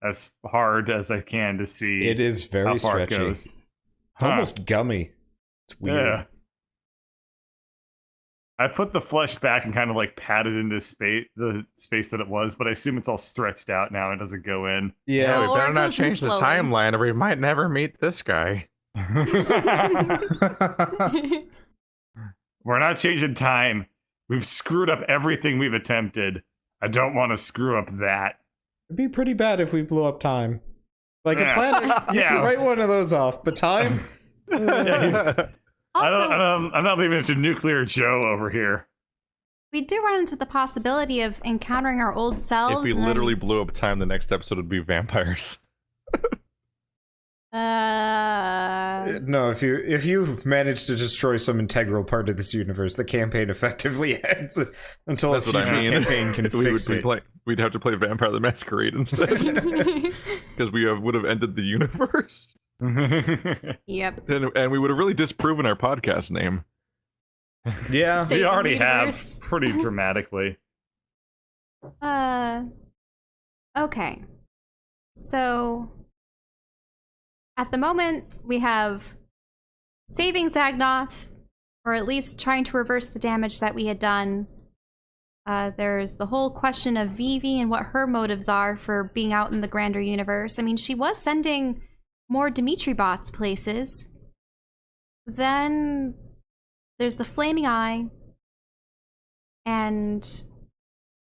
D: as hard as I can to see
C: It is
D: how
C: very
D: far
C: stretchy.
D: it goes.
C: It's almost gummy. It's weird.
D: Yeah. I put the flesh back and kind of like pat it into the space that it was, but I assume it's all stretched out now and it doesn't go in.
A: Yeah,
B: Or
A: we better
B: it
A: not
B: goes in
A: change the
B: slowly.
A: timeline or we might never meet this guy.
D: We're not changing time. We've screwed up everything we've attempted. I don't want to screw up that.
C: It'd be pretty bad if we blew up time. Like
D: Yeah.
C: a planet, you
D: Yeah.
C: can write one of those off, but time?
B: Also,
D: I'm not leaving it to Nuclear Joe over here.
B: we do run into the possibility of encountering our old selves.
A: If we
B: and then-
A: literally blew up time, the next episode would be vampires.
C: No, if you manage to destroy some integral part of this universe, the campaign effectively ends until
A: That's
C: a
A: what I
C: future
A: mean.
C: campaign can fix it.
A: We'd have to play Vampire the Masquerade instead. Because we would have ended the universe.
B: Yep.
A: And we would have really disproven our podcast name.
C: Yeah.
B: Save
D: We
B: the
D: already
B: universe.
D: have pretty dramatically.
B: Okay. So, at the moment, we have saving Zagnoth, or at least trying to reverse the damage that we had done. There's the whole question of Vivi and what her motives are for being out in the grander universe. I mean, she was sending more Dimitri bots places. Then there's the Flaming Eye and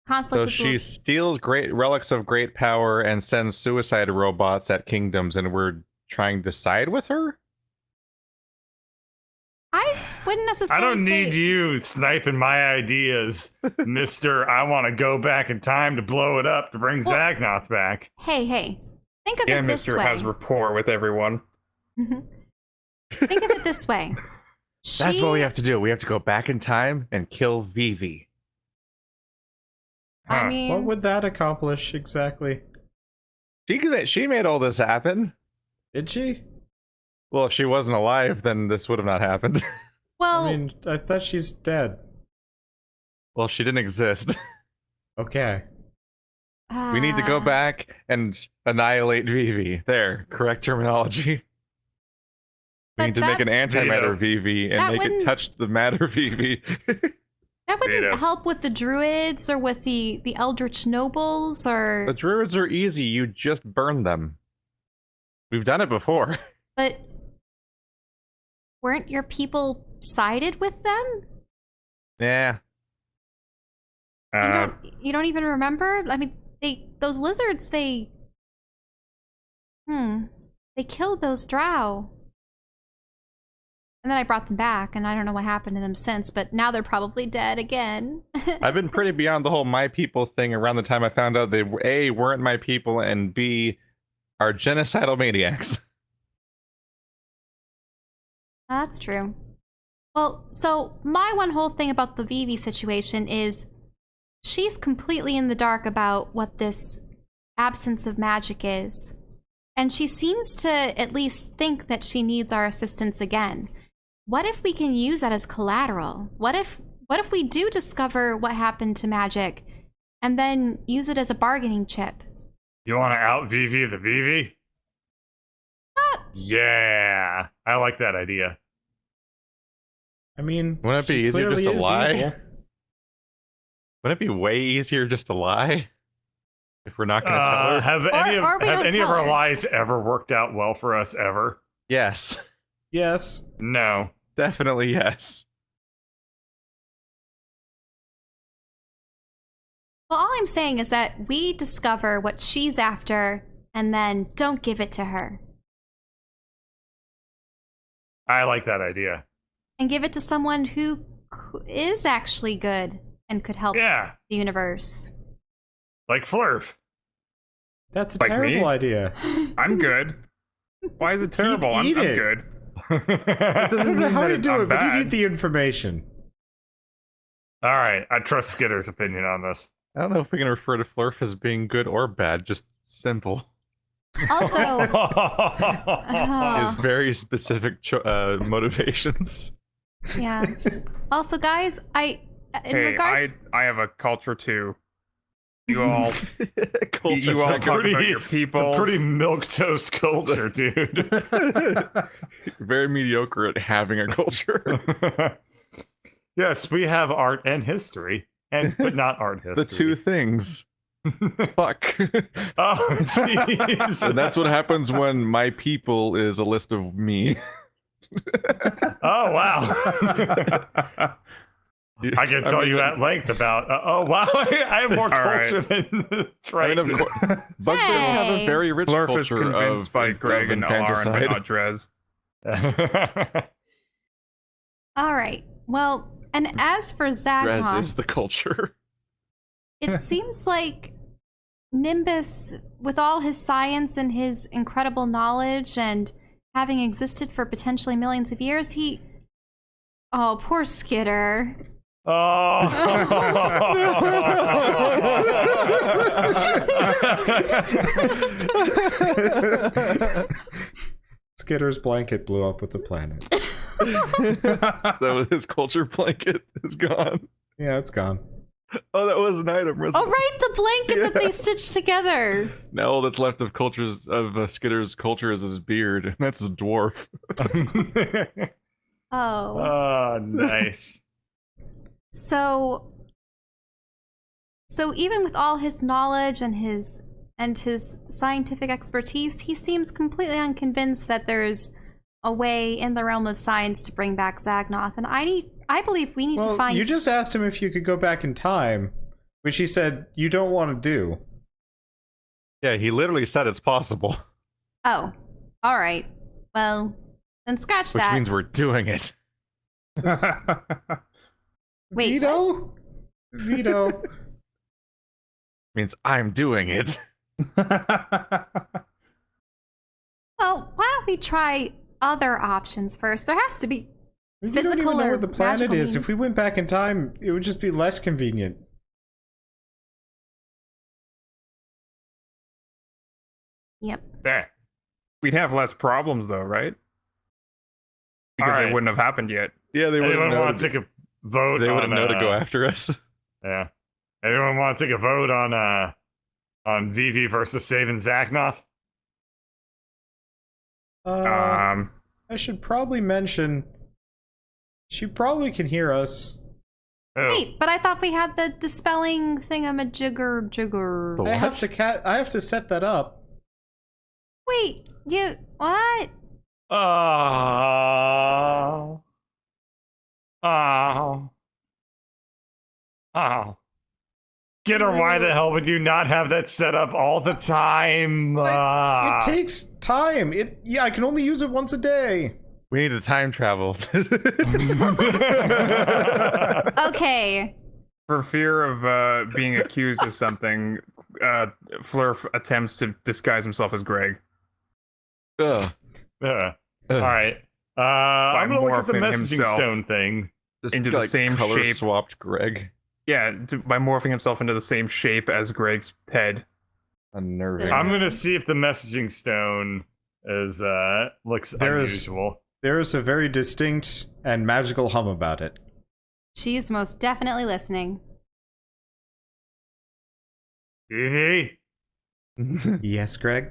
B: conflict
A: So
B: with
A: she steals great relics of great power and sends suicide robots at kingdoms, and we're trying to side with her?
B: I wouldn't
D: I
B: necessarily
D: don't
B: say...
D: need you sniping my ideas, Mister. I want to go back in time to blow it up to bring
B: Well-
D: Zagnoth back.
B: Hey, think of
E: Yeah,
B: it this
E: Mr.
B: way.
E: has rapport with everyone.
B: Think of it this way.
A: That's what we have to do. We have to go back in time and kill Vivi.
B: I
D: Huh.
B: mean,
C: What would that accomplish exactly?
A: She made all this happen.
C: Did she?
A: Well, if she wasn't alive, then this would have not happened.
B: well,
C: I mean, I thought she's dead.
A: Well, she didn't exist.
C: Okay.
A: We need to go
B: Ah,
A: back and annihilate Vivi. There, correct terminology. We
B: But
A: need to make
B: that-
A: an antimatter
D: Veto.
A: Vivi and
B: That
A: make it
B: wouldn't-
A: touch the matter Vivi.
B: That wouldn't
D: Veto.
B: help with the druids or with the eldritch nobles or.
A: The druids are easy. You just burn them. We've done it before.
B: But weren't your people sided with them?
A: Yeah.
B: You don't even remember? I mean, those lizards, they killed those drow. And then I brought them back, and I don't know what happened to them since, but now they're probably dead again.
A: I've been pretty beyond the whole my people thing around the time I found out they A, weren't my people, and B, are genocidal maniacs.
B: That's true. Well, so my one whole thing about the Vivi situation is she's completely in the dark about what this absence of magic is. And she seems to at least think that she needs our assistance again. What if we can use that as collateral? What if we do discover what happened to magic and then use it as a bargaining chip?
D: You want to out Vivi the Vivi? Yeah, I like that idea.
C: I mean,
A: Wouldn't it be
C: she
A: easier just
C: clearly
A: to
C: is
A: lie?
C: evil.
A: Wouldn't it be way easier just to lie? If we're not going to tell her?
D: Have
B: Or
D: any of,
B: we
D: have
B: don't
D: any of
B: tell
D: our
B: her.
D: lies ever worked out well for us ever?
A: Yes.
C: Yes.
D: No.
A: Definitely yes.
B: Well, all I'm saying is that we discover what she's after and then don't give it to her.
D: I like that idea.
B: And give it to someone who is actually good and could help
D: Yeah,
B: the universe.
D: like Flurf.
C: That's a
E: Like me?
C: terrible idea.
E: I'm good. Why is it terrible? I'm
C: eat it.
E: good.
C: I
E: doesn't
C: don't know
E: mean
C: how
E: that
C: you do
E: I'm
C: it, but you
E: bad.
C: need the information.
D: All right, I trust Skitter's opinion on this.
A: I don't know if we can refer to Flurf as being good or bad, just simple.
B: Also,
A: His
B: oh,
A: very specific motivations.
B: yeah. Also, guys, in
E: Hey,
B: regards,
E: I have a culture too. You all
A: Culture
E: you all
A: check.
E: talk about
D: pretty-
E: your
D: It's
E: people.
D: a pretty milquetoast culture, dude.
A: Very mediocre at having a culture.
D: Yes, we have art and history, but not art history.
A: The two things. Fuck.
D: Oh, jeez.
A: And that's what happens when my people is a list of me.
D: Oh, wow. I can tell you at length about. Oh, wow. I have more
E: All right.
D: culture than
A: I mean,
D: Triton.
A: of course, Bugbears have a
B: Hey.
A: very rich
E: Blurf is
A: culture
E: convinced
A: of,
E: by Greg and Alarin, but
A: infanticide.
E: not Drez.
B: all right. Well, and as for
A: Drez
B: Zagnoth,
A: is the culture.
B: it seems like Nimbus, with all his science and his incredible knowledge and having existed for potentially millions of years, oh, poor Skitter.
C: Skitter's blanket blew up with the planet.
A: That was his culture blanket is gone.
C: Yeah, it's gone.
A: Oh, that was an item.
B: Oh, right, the blanket that they stitched together.
A: Now all that's left of cultures of Skitter's culture is his beard, and that's a dwarf.
B: Oh.
D: Oh, nice.
B: So even with all his knowledge and his scientific expertise, he seems completely unconvinced that there's a way in the realm of science to bring back Zagnoth. And I believe we need to
C: Well,
B: find.
C: you just asked him if you could go back in time, which he said you don't want to do.
A: Yeah, he literally said it's possible,
B: Oh, all right. Well, then scratch
A: which
B: that.
A: means we're doing it.
B: Wait,
C: Veto? Veto.
A: Means I'm doing it.
B: Well, why don't we try other options first? There has to be.
C: We don't even
B: Physical
C: know
B: or
C: where the planet
B: magical
C: is.
B: means.
C: If we went back in time, it would just be less convenient.
B: Yep.
D: There.
E: We'd have less problems though, right? Because
D: All
E: they
D: right.
E: wouldn't have happened yet.
A: Yeah, they wouldn't
D: Anyone
A: know.
D: want to take a vote
A: They
D: on...
A: wouldn't know to go after us.
D: Yeah. Anyone want to take a vote on On Vivi versus Saving Zaknoth?
C: I should probably mention she probably can hear us.
D: Oh.
B: Wait, but I thought we had the dispelling thingamajigger jigger.
A: The
C: I have
A: what?
C: to I have to set that up.
B: Wait, what?
D: Oh. Oh. Oh. Get her, why the hell would you not have that set up all the time?
C: It takes time. I can only use it once a day.
A: We need to time travel.
B: Okay.
E: For fear of being accused of something, Fleur attempts to disguise himself as Greg.
A: Ugh.
D: All right. I'm gonna look at the
E: morphing
D: messaging
E: himself
D: stone thing.
A: Just
E: Into the same
A: color
E: shape.
A: swapped Greg.
E: Yeah, by morphing himself into the same shape as Greg's head.
A: Unnerving.
D: I'm gonna see if the messaging stone is looks
C: There is-
D: unusual.
C: There is a very distinct and magical hum about it.
B: She's most definitely listening.
D: Vivi?
C: Yes, Greg?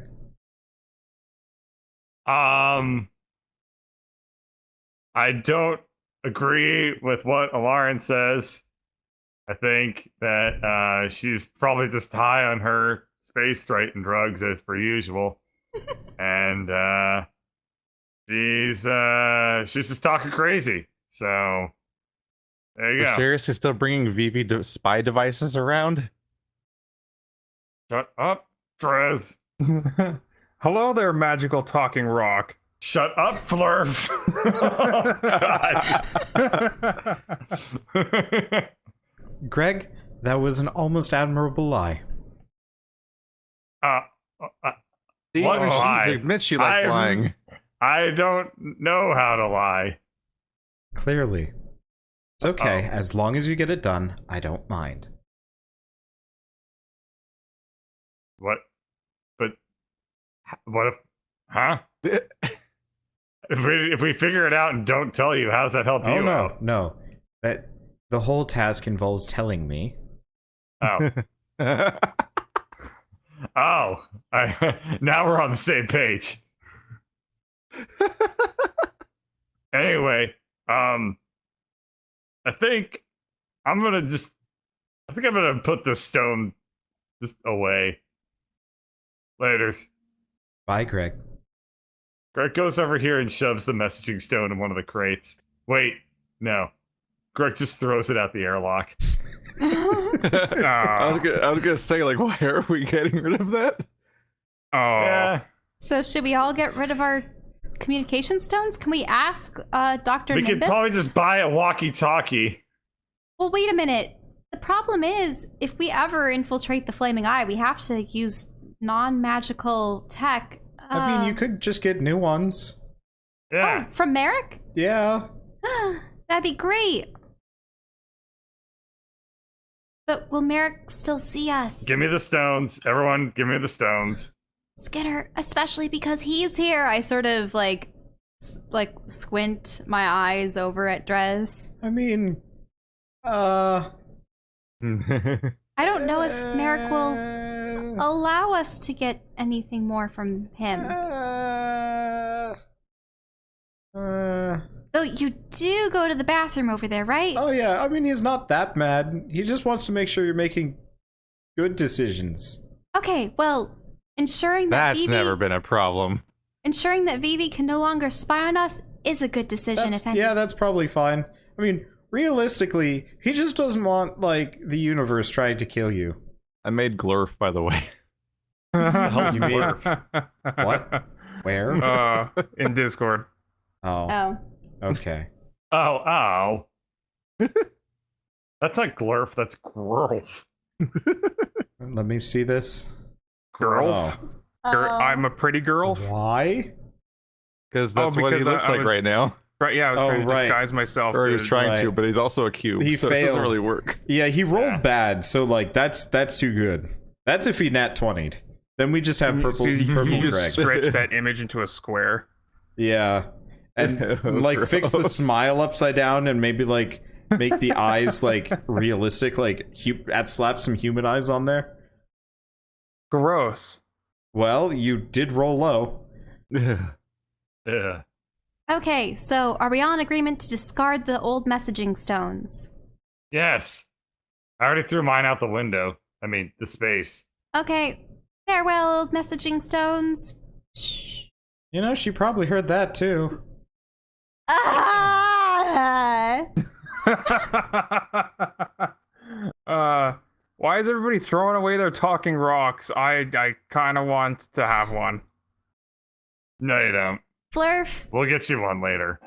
D: I don't agree with what Alarin says. I think that she's probably just high on her space straighten drugs as per usual. And she's just talking crazy. So there you
A: You're
D: go.
A: seriously still bringing VV spy devices around?
D: Shut up, Trez.
E: Hello there, magical talking rock.
D: Shut up, Flurf. God.
C: Greg, that was an almost admirable lie.
A: See,
D: What
A: she
D: lie?
A: admits she likes lying.
D: I don't know how to lie.
C: Clearly. It's okay.
D: Uh-oh.
C: As long as you get it done, I don't mind.
D: What? But what if? Huh? If we figure it out and don't tell you, how does that help
C: Oh,
D: you
C: no,
D: out?
C: no. The whole task involves telling me.
D: Oh, oh! Now we're on the same page. Anyway, I think I'm gonna put this stone just away. Laters.
C: Bye, Greg.
D: Greg goes over here and shoves the messaging stone in one of the crates. Wait, no. Greg just throws it out the airlock.
A: I was gonna say, like, why are we getting rid of that?
E: Oh,
D: Yeah,
B: So should we all get rid of our communication stones? Can we ask Dr.
D: we
B: Nimbus?
D: could probably just buy a walkie-talkie.
B: Well, wait a minute. The problem is, if we ever infiltrate the Flaming Eye, we have to use non-magical tech.
C: I mean, you could just get new ones.
D: Yeah.
B: Oh, from Merrick?
C: Yeah.
B: That'd be great. But will Merrick still see us?
D: Give me the stones. Everyone, give me the stones.
B: Skitter, especially because he's here. I sort of like squint my eyes over at Drez.
C: I mean,
B: I don't know if Merrick will allow us to get anything more from him. Though you do go to the bathroom over there, right?
C: Oh yeah, I mean, he's not that mad. He just wants to make sure you're making good decisions.
B: Okay, well, ensuring that
A: That's never been a problem.
B: Vivi can no longer spy on us is a good decision. If any.
C: Yeah, that's probably fine. I mean, realistically, he just doesn't want, like, the universe trying to kill you.
A: I made Glurf, by the way.
C: hell's What? Where?
E: In Discord.
C: Oh,
B: Oh.
C: okay.
D: Oh. That's not glurf, that's growth.
C: Let me see this.
E: Girl.
C: Oh.
E: I'm a pretty girl.
C: Why?
A: Because that's what he
E: because
A: looks
E: I
A: like
E: was-
A: right now.
E: Right, yeah, I was
C: Oh,
E: trying to
C: right.
E: disguise myself
A: Or
E: to...
A: he's trying to,
C: right.
A: but he's also a cube.
C: He
A: so it
C: failed.
A: doesn't really work.
C: Yeah, he rolled
D: Yeah.
C: bad, so, like, that's too good. That's if he nat 20'd. Then we just have purple,
E: So you
C: purple
E: just
C: Greg.
E: stretch that image into a square.
C: Yeah. And, like, fix the
A: Gross.
C: smile upside down and maybe, like, make the eyes, like, realistic, like, slap some human eyes on there.
E: Gross.
C: Well, you did roll low.
D: Yeah.
B: Okay, so are we on agreement to discard the old messaging stones?
D: Yes. I already threw mine out the window. I mean, the space.
B: Okay, farewell, old messaging stones. Shh.
C: You know, she probably heard that too.
B: Ah!
E: Why is everybody throwing away their talking rocks? I kind of want to have one.
D: No, you don't.
B: Flurf,
D: We'll get you one later.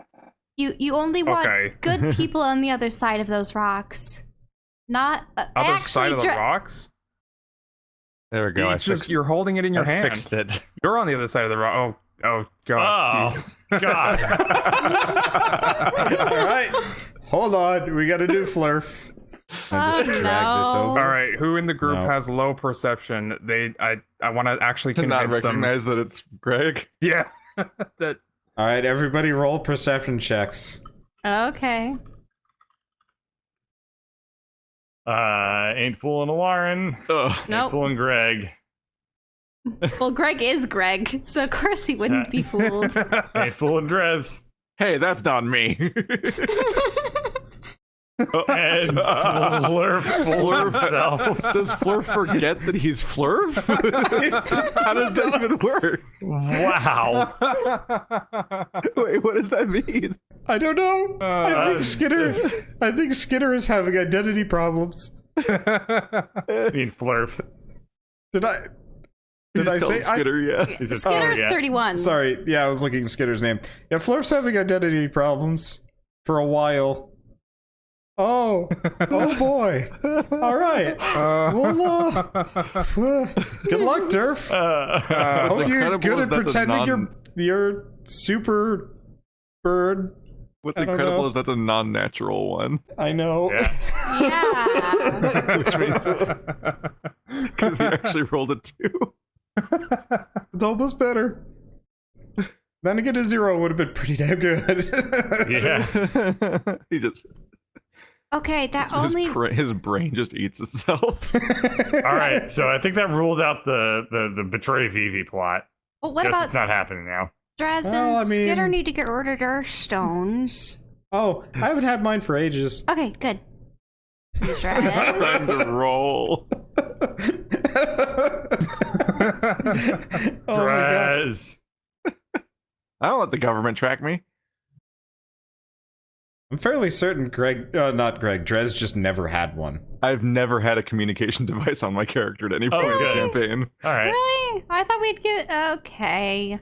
B: you only want
E: Okay.
B: good people on the other side of those rocks. Not
E: Other side of the rocks?
A: There we go.
E: It's just you're holding it in your
A: I
E: hand.
A: fixed it.
E: You're on the other side of the rock. Oh god.
D: Oh,
E: Jeez.
D: God.
C: All right, hold on. We got to do Flurf. I just
B: Oh,
C: drag this
B: no.
C: over.
E: All right, who in the group
C: No.
E: has low perception? I want to actually
A: To not
E: convince them.
A: recognize that it's Greg.
E: Yeah. that
C: All right, everybody, roll perception checks.
B: Okay.
D: Ain't fooling a Lauren.
A: Ugh.
D: Ain't
B: Nope.
D: fooling Greg.
B: Well, Greg is Greg, so of course he wouldn't be fooled.
D: Ain't fooling Drez.
A: Hey, that's not me.
D: And Flurf fooled himself.
A: Does Flurf forget that he's Flurf? How does that even work?
D: Wow.
C: Wait, what does that mean? I don't know. I think Skinner is having identity problems.
D: Being Flurf.
C: Did I
A: Did I say Skitter? Yeah.
D: He's a
B: Skinner's
D: yes.
B: 31.
C: Sorry, yeah, I was looking at Skinner's name. Yeah, Flurf's having identity problems for a while. Oh boy. All right. Well, good luck, Durf.
A: What's
C: Hope you're
A: incredible
C: good
A: is
C: at
A: that's a
C: pretending you're super bird.
A: What's
C: I don't
A: incredible
C: know.
A: is that's a non-natural one.
C: I know.
D: Yeah.
B: Yeah.
A: Which means because he actually rolled a 2.
C: It's almost better. Then again, a 0 would have been pretty damn good.
D: Yeah.
A: He just
B: Okay, that only.
A: his brain just eats itself.
D: All right, so I think that ruled out the betray Vivi plot.
B: Well, what
D: Guess
B: about
D: it's not happening now.
B: Dres
C: Well,
B: and
C: I mean-
B: Skitter need to get rid of their stones?
C: Oh, I haven't had mine for ages.
B: Okay, good.
A: Time
B: Dres.
A: to roll.
C: Oh my god.
D: Drez.
A: I don't let the government track me.
C: I'm fairly certain not Greg, Drez just never had one.
A: I've never had a communication device on my character at any point in the
D: good.
A: campaign.
D: All right.
B: Really? I thought we'd give. Okay.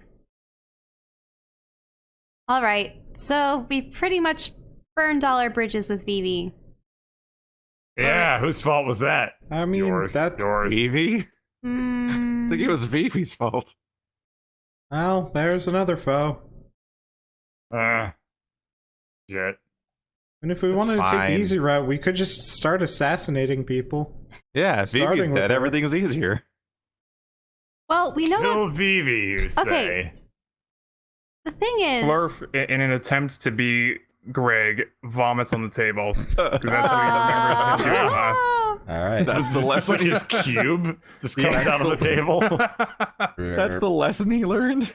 B: All right. So we pretty much burned all our bridges with Vivi.
D: Yeah, whose fault was that?
C: I mean,
D: Yours.
C: that.
D: Yours.
A: Vivi? I
B: Mm,
A: think it was Vivi's fault.
C: Well, there's another foe.
D: Shit.
C: And if we
A: That's
C: wanted to take the
A: fine.
C: easy route, we could just start assassinating people.
A: Yeah,
C: Starting
A: Vivi's
C: with
A: dead.
C: her.
A: Everything's easier.
B: well, we know
D: Kill
B: that
D: Vivi, you say.
B: Okay. the thing is.
E: Flurf, in an attempt to be Greg, vomits on the table. Because that's what he remembers him doing last.
B: Oh,
C: All right.
A: That's the
D: Just
A: lesson.
D: like his cube just comes
A: Yeah.
D: out of the table.
A: That's the lesson he learned.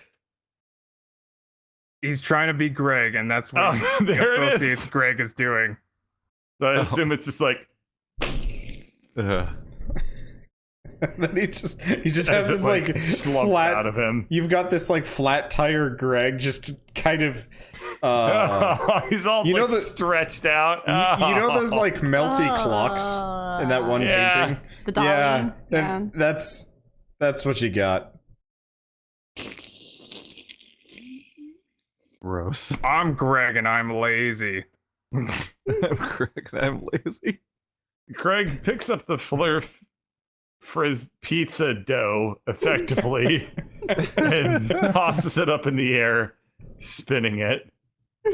E: He's trying to be Greg, and that's what
D: Oh,
E: he
D: there it
E: associates
D: is.
E: Greg as doing.
D: So I assume it's just like
C: Then he just has
D: as
C: this
D: it
C: like
D: slumps
C: flat.
D: out of him.
C: You've got this like flat tire Greg, just kind of.
D: He's all
C: you know
D: like
C: the-
D: stretched out.
C: You know those like melty clocks in that one
D: Yeah.
C: painting?
B: The dolly.
C: Yeah,
B: Yeah.
C: and that's what you got.
A: Gross.
E: I'm Greg, and I'm lazy.
A: I'm Greg and I'm lazy.
D: Craig picks up the Flurf frizz pizza dough effectively and tosses it up in the air, spinning it. No.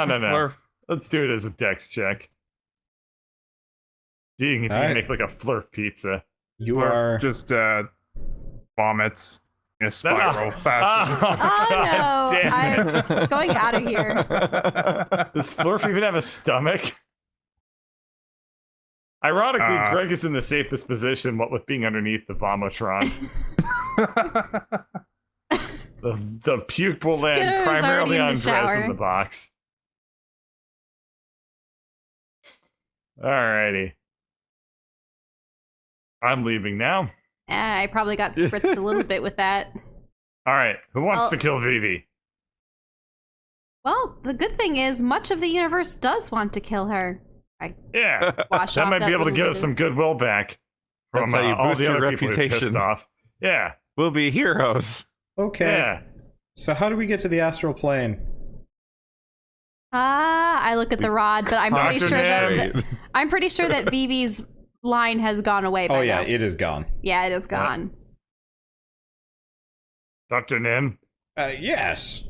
E: Flurf.
D: Let's do it as a dex check. Seeing if you
C: Alright.
D: can make like a Flurf pizza.
C: You
E: Flurf
C: are.
E: just vomits in a spiral fashion.
B: Oh
D: God
B: no!
D: damn it.
B: I'm going out of here.
D: Does Flurf even have a stomach? Ironically, Greg is in the safest position, what with being underneath the Vomotron. The puke will land
B: Skinner is
D: primarily
B: already in
D: on
B: the
D: Drez in
B: shower.
D: the box. Alrighty. I'm leaving now.
B: I probably got spritzed a little bit with that.
D: Alright, who wants
B: Well-
D: to kill Vivi?
B: Well, the good thing is much of the universe does want to kill her.
D: Yeah,
B: Wash
D: that
B: off
D: might be able to
B: little
D: get
B: bit
D: us
B: of-
D: some goodwill back from
A: That's how you
D: all
A: boost
D: the
A: your
D: other people who pissed
A: reputation.
D: off. Yeah,
A: We'll be heroes.
C: Okay.
D: yeah.
C: So how do we get to the astral plane?
B: I look at the rod, but I'm pretty
D: Dr.
B: sure that
A: Great.
B: I'm pretty sure that Vivi's line has gone away by
C: Oh yeah,
B: now.
C: it is gone.
B: Yeah, it is gone.
D: Dr. Nim,
C: Yes.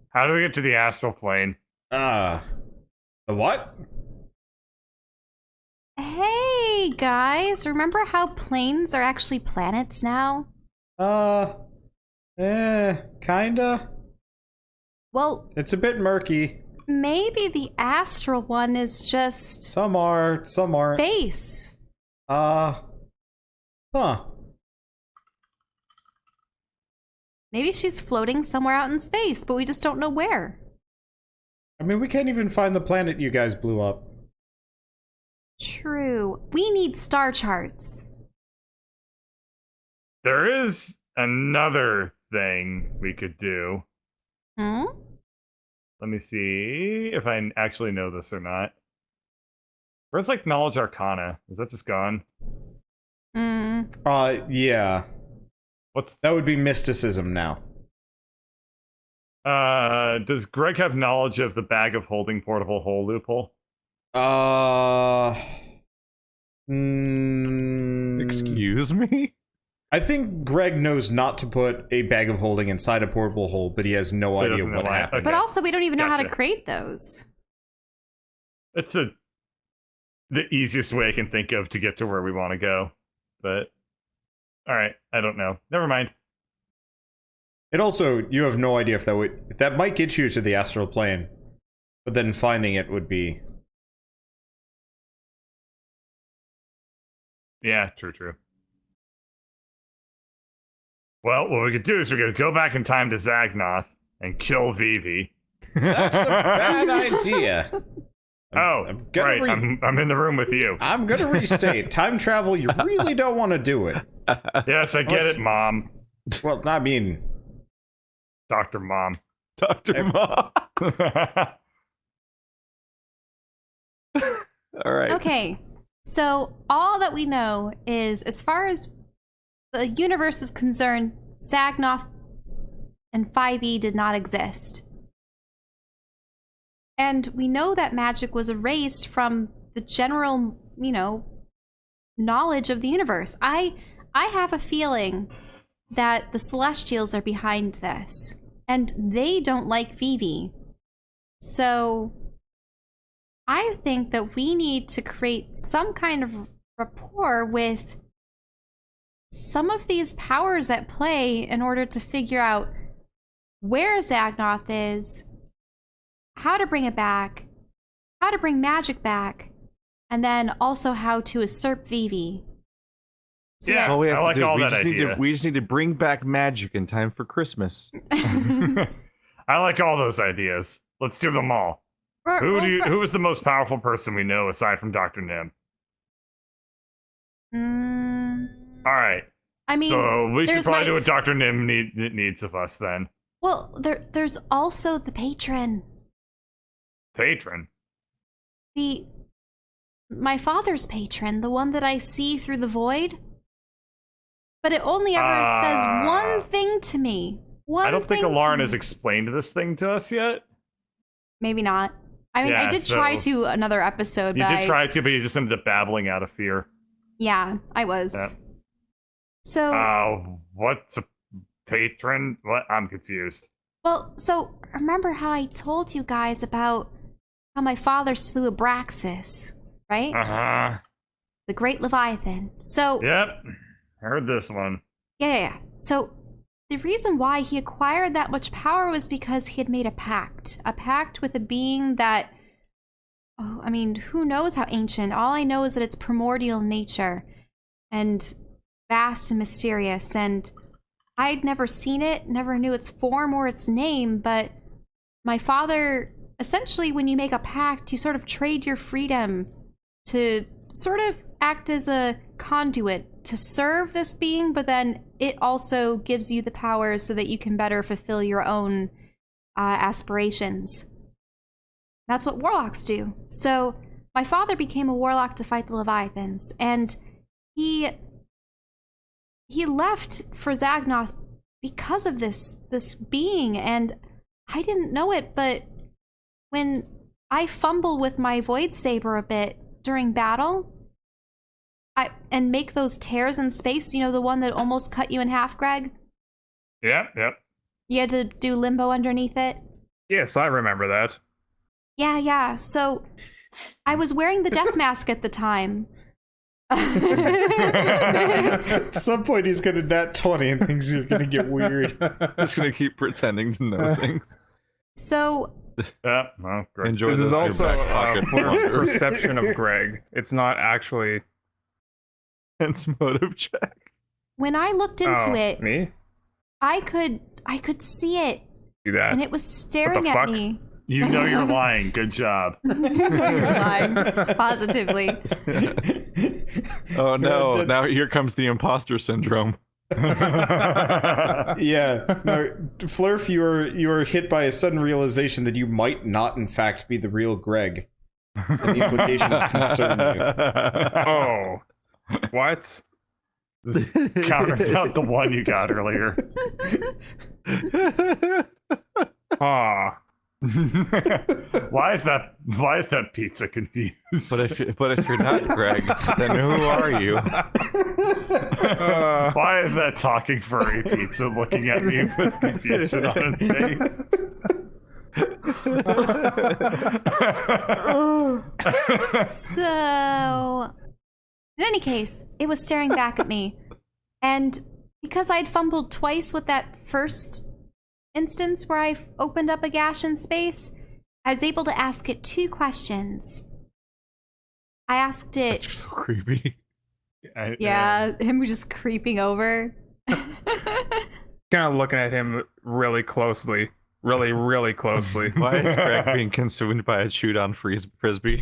D: how do we get to the astral plane?
C: The what?
B: Hey guys, remember how planes are actually planets now?
C: Kinda.
B: Well,
C: It's a bit murky.
B: maybe the astral one is just
C: Some are, some aren't.
B: space.
C: Huh.
B: Maybe she's floating somewhere out in space, but we just don't know where.
C: I mean, we can't even find the planet you guys blew up.
B: True. We need star charts.
D: There is another thing we could do.
B: Hmm?
D: Let me see if I actually know this or not. Where's like knowledge arcana? Is that just gone?
B: Hmm.
C: Yeah.
D: What's
C: That would be mysticism now.
D: does Greg have knowledge of the bag of holding portable hole loophole?
A: Excuse me?
C: I think Greg knows not to put a bag of holding inside a portable hole, but he has no
D: He
C: idea
D: doesn't know
C: what
D: why.
C: happened.
B: But also, we don't even know how to
D: Gotcha.
B: create those.
D: It's the easiest way I can think of to get to where we want to go. But all right, I don't know. Never mind.
C: It also, you have no idea if that might get you to the astral plane, but then finding it would be.
D: Yeah, true. Well, what we could do is we could go back in time to Zagnoth and kill Vivi.
C: That's a bad idea.
D: Oh,
C: I'm gonna
D: right. I'm in the room with you.
C: I'm gonna restate. Time travel, you really don't want to do it.
D: Yes, I get it, Mom.
C: Well, I mean,
D: Dr. Mom.
A: Dr. Ma. All right.
B: Okay, so all that we know is, as far as the universe is concerned, Zagnoth and 5e did not exist. And we know that magic was erased from the general, knowledge of the universe. I have a feeling that the Celestials are behind this, and they don't like Vivi. So I think that we need to create some kind of rapport with some of these powers at play in order to figure out where Zagnoth is, how to bring it back, how to bring magic back, and then also how to usurp Vivi. So
D: Yeah.
A: All we have
D: I
A: to
D: like
A: do,
D: all
A: we
D: that
A: just need to
D: idea.
A: we just need to bring back magic in time for Christmas.
B: that-
D: I like all those ideas. Let's do them all. Who is the most powerful person we know aside from Dr. Nim? All right.
B: I mean,
D: so we should
B: there's
D: probably
B: my-
D: do what Dr. Nim needs of us then.
B: well, there's also the patron.
D: Patron.
B: My father's patron, the one that I see through the void. But it only ever says one thing to me. One
D: I don't think
B: thing to
D: Alarn
B: me.
D: has explained this thing to us yet.
B: Maybe not. I mean, I
D: Yeah,
B: did try
D: so-
B: to another episode,
D: You
B: but
D: did try to, but you just ended up babbling out of fear.
B: yeah, I was.
D: Yeah.
B: So,
D: What's a patron? What? I'm confused.
B: well, so remember how I told you guys about how my father slew Abraxas, right?
D: Uh-huh.
B: The Great Leviathan. So,
D: Yep. Heard this one.
B: yeah. So, the reason why he acquired that much power was because he had made a pact with a being that Oh, I mean, who knows how ancient? All I know is that it's primordial in nature and vast and mysterious. And I'd never seen it, never knew its form or its name, but my father, essentially, when you make a pact, you sort of trade your freedom to sort of act as a conduit to serve this being, but then it also gives you the power so that you can better fulfill your own aspirations. That's what warlocks do. So my father became a warlock to fight the Leviathans, and he left for Zagnoth because of this being, and I didn't know it, but when I fumble with my Void Saber a bit during battle, and make those tears in space, you know, the one that almost cut you in half, Greg?
D: Yep.
B: You had to do limbo underneath it?
E: Yes, I remember that.
B: Yeah. So I was wearing the death mask at the time.
C: At some point, he's gonna nat 20 and things are gonna get weird.
A: Just gonna keep pretending to know things.
B: So
D: Yeah, well, great.
A: Enjoy
E: This is
A: your
E: also
A: back pocket
E: Flurf's
A: plunder.
E: perception of Greg. It's not actually.
A: Hence motive check.
B: when I looked into it,
E: Me?
B: I could see it,
E: Do that.
B: and it was staring at
E: fuck?
B: me.
D: You know you're lying. Good job.
B: You're lying, positively.
A: Oh no! Now here comes the imposter syndrome.
C: Yeah, no, Flurf, you are hit by a sudden realization that you might not, in fact, be the real Greg. And the implications concern you.
E: Oh. What?
D: This counters out the one you got earlier.
E: Ah.
D: Why is that pizza confused?
A: But if you're not Greg, then who are you?
D: Why is that talking furry pizza looking at me with confusion on its face?
B: So, in any case, it was staring back at me. And because I'd fumbled twice with that first instance where I opened up a gash in space, I was able to ask it 2 questions. I asked it...
A: That's so creepy.
B: Yeah, him just creeping over.
E: Kind of looking at him really closely. Really closely.
A: Why is Greg being consumed by a chewed on frisbee?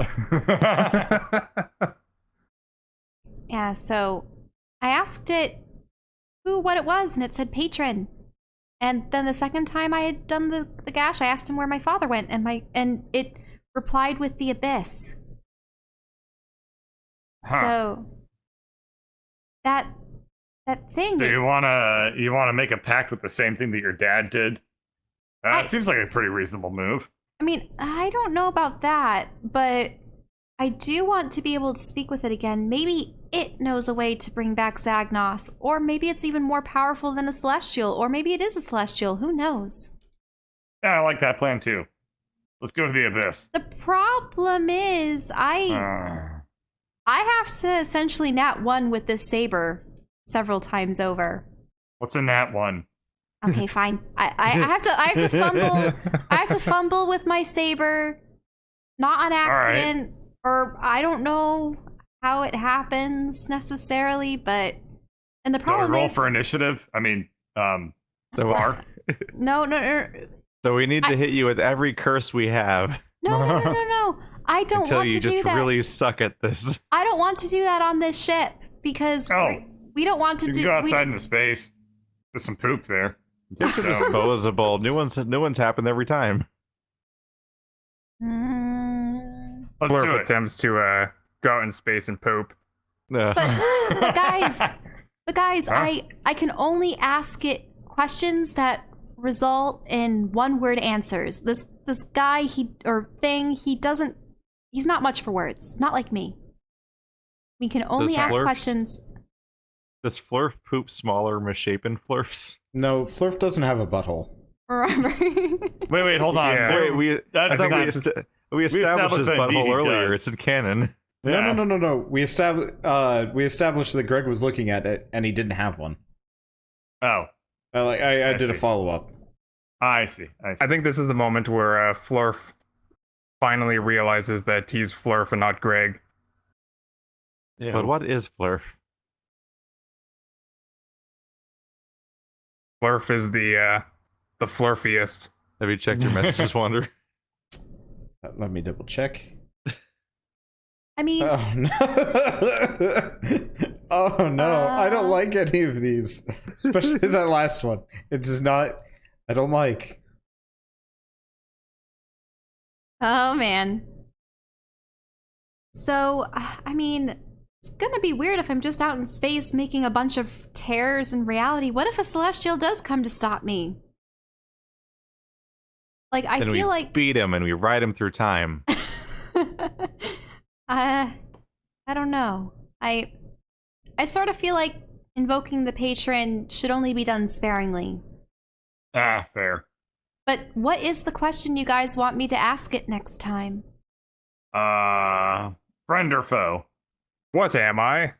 B: Yeah, so I asked it what it was, and it said patron. And then the second time I had done the gash, I asked him where my father went, and it replied with the abyss.
D: Huh.
B: So that thing.
D: Do you wanna make a pact with the same thing that your dad did? It seems like a pretty reasonable move.
B: I mean, I don't know about that, but I do want to be able to speak with it again. Maybe it knows a way to bring back Zagnoth, or maybe it's even more powerful than a Celestial, or maybe it is a Celestial. Who knows?
D: Yeah, I like that plan too. Let's go to the abyss.
B: The problem is, I have to essentially nat 1 with this saber several times over.
D: What's a nat 1?
B: Okay, fine. I have to fumble. I have to fumble with my saber, not on accident, or I don't know how it happens necessarily. But and the
D: Do I
B: problem
D: roll
B: is
D: for initiative? I mean,
A: So,
D: spar.
B: no.
A: so we need to hit you with every curse we have
B: No. I don't
A: until
B: want
A: you
B: to do
A: just
B: that.
A: really suck at this.
B: I don't want to do that on this ship because we don't want to
D: You
B: do.
D: can go outside into space. There's some poop there.
A: It's disposable. New ones happen every time.
D: Let's do
E: Flurf
D: it.
E: attempts to go out in space and poop.
A: Ugh.
B: But guys,
D: Huh?
B: I can only ask it questions that result in 1-word answers. This guy he's not much for words. Not like me. We can only
A: Does
B: ask
A: Flurf's-
B: questions.
A: Does Flurf poop smaller, misshapen Flurfs?
C: No, Flurf doesn't have a butthole.
B: Remember?
D: Wait, hold on.
E: Yeah.
A: Wait, we
D: That's
A: established
D: established
A: his
D: that
A: butthole
D: Vivi
A: earlier.
D: does.
A: It's in canon.
D: Yeah.
C: No. We established that Greg was looking at it and he didn't have one.
D: Oh,
C: I did a
D: see.
C: follow up.
D: I see.
E: I think this is the moment where Flurf finally realizes that he's Flurf and not Greg.
D: Yeah.
A: But what is Flurf?
E: Flurf is the flurfiest.
A: Have you checked your messages, Wander?
C: Let me double check.
B: I mean,
C: Oh no! Oh no! I don't like any of these, especially that last one. It does not. I don't like.
B: oh man. So, I mean, it's gonna be weird if I'm just out in space making a bunch of tears in reality. What if a celestial does come to stop me? Like, I
A: Then
B: feel
A: we
B: like
A: beat him and we ride him through time.
B: I don't know. I sort of feel like invoking the patron should only be done sparingly.
D: Ah, fair.
B: But what is the question you guys want me to ask it next time?
D: Friend or foe?
E: What am I?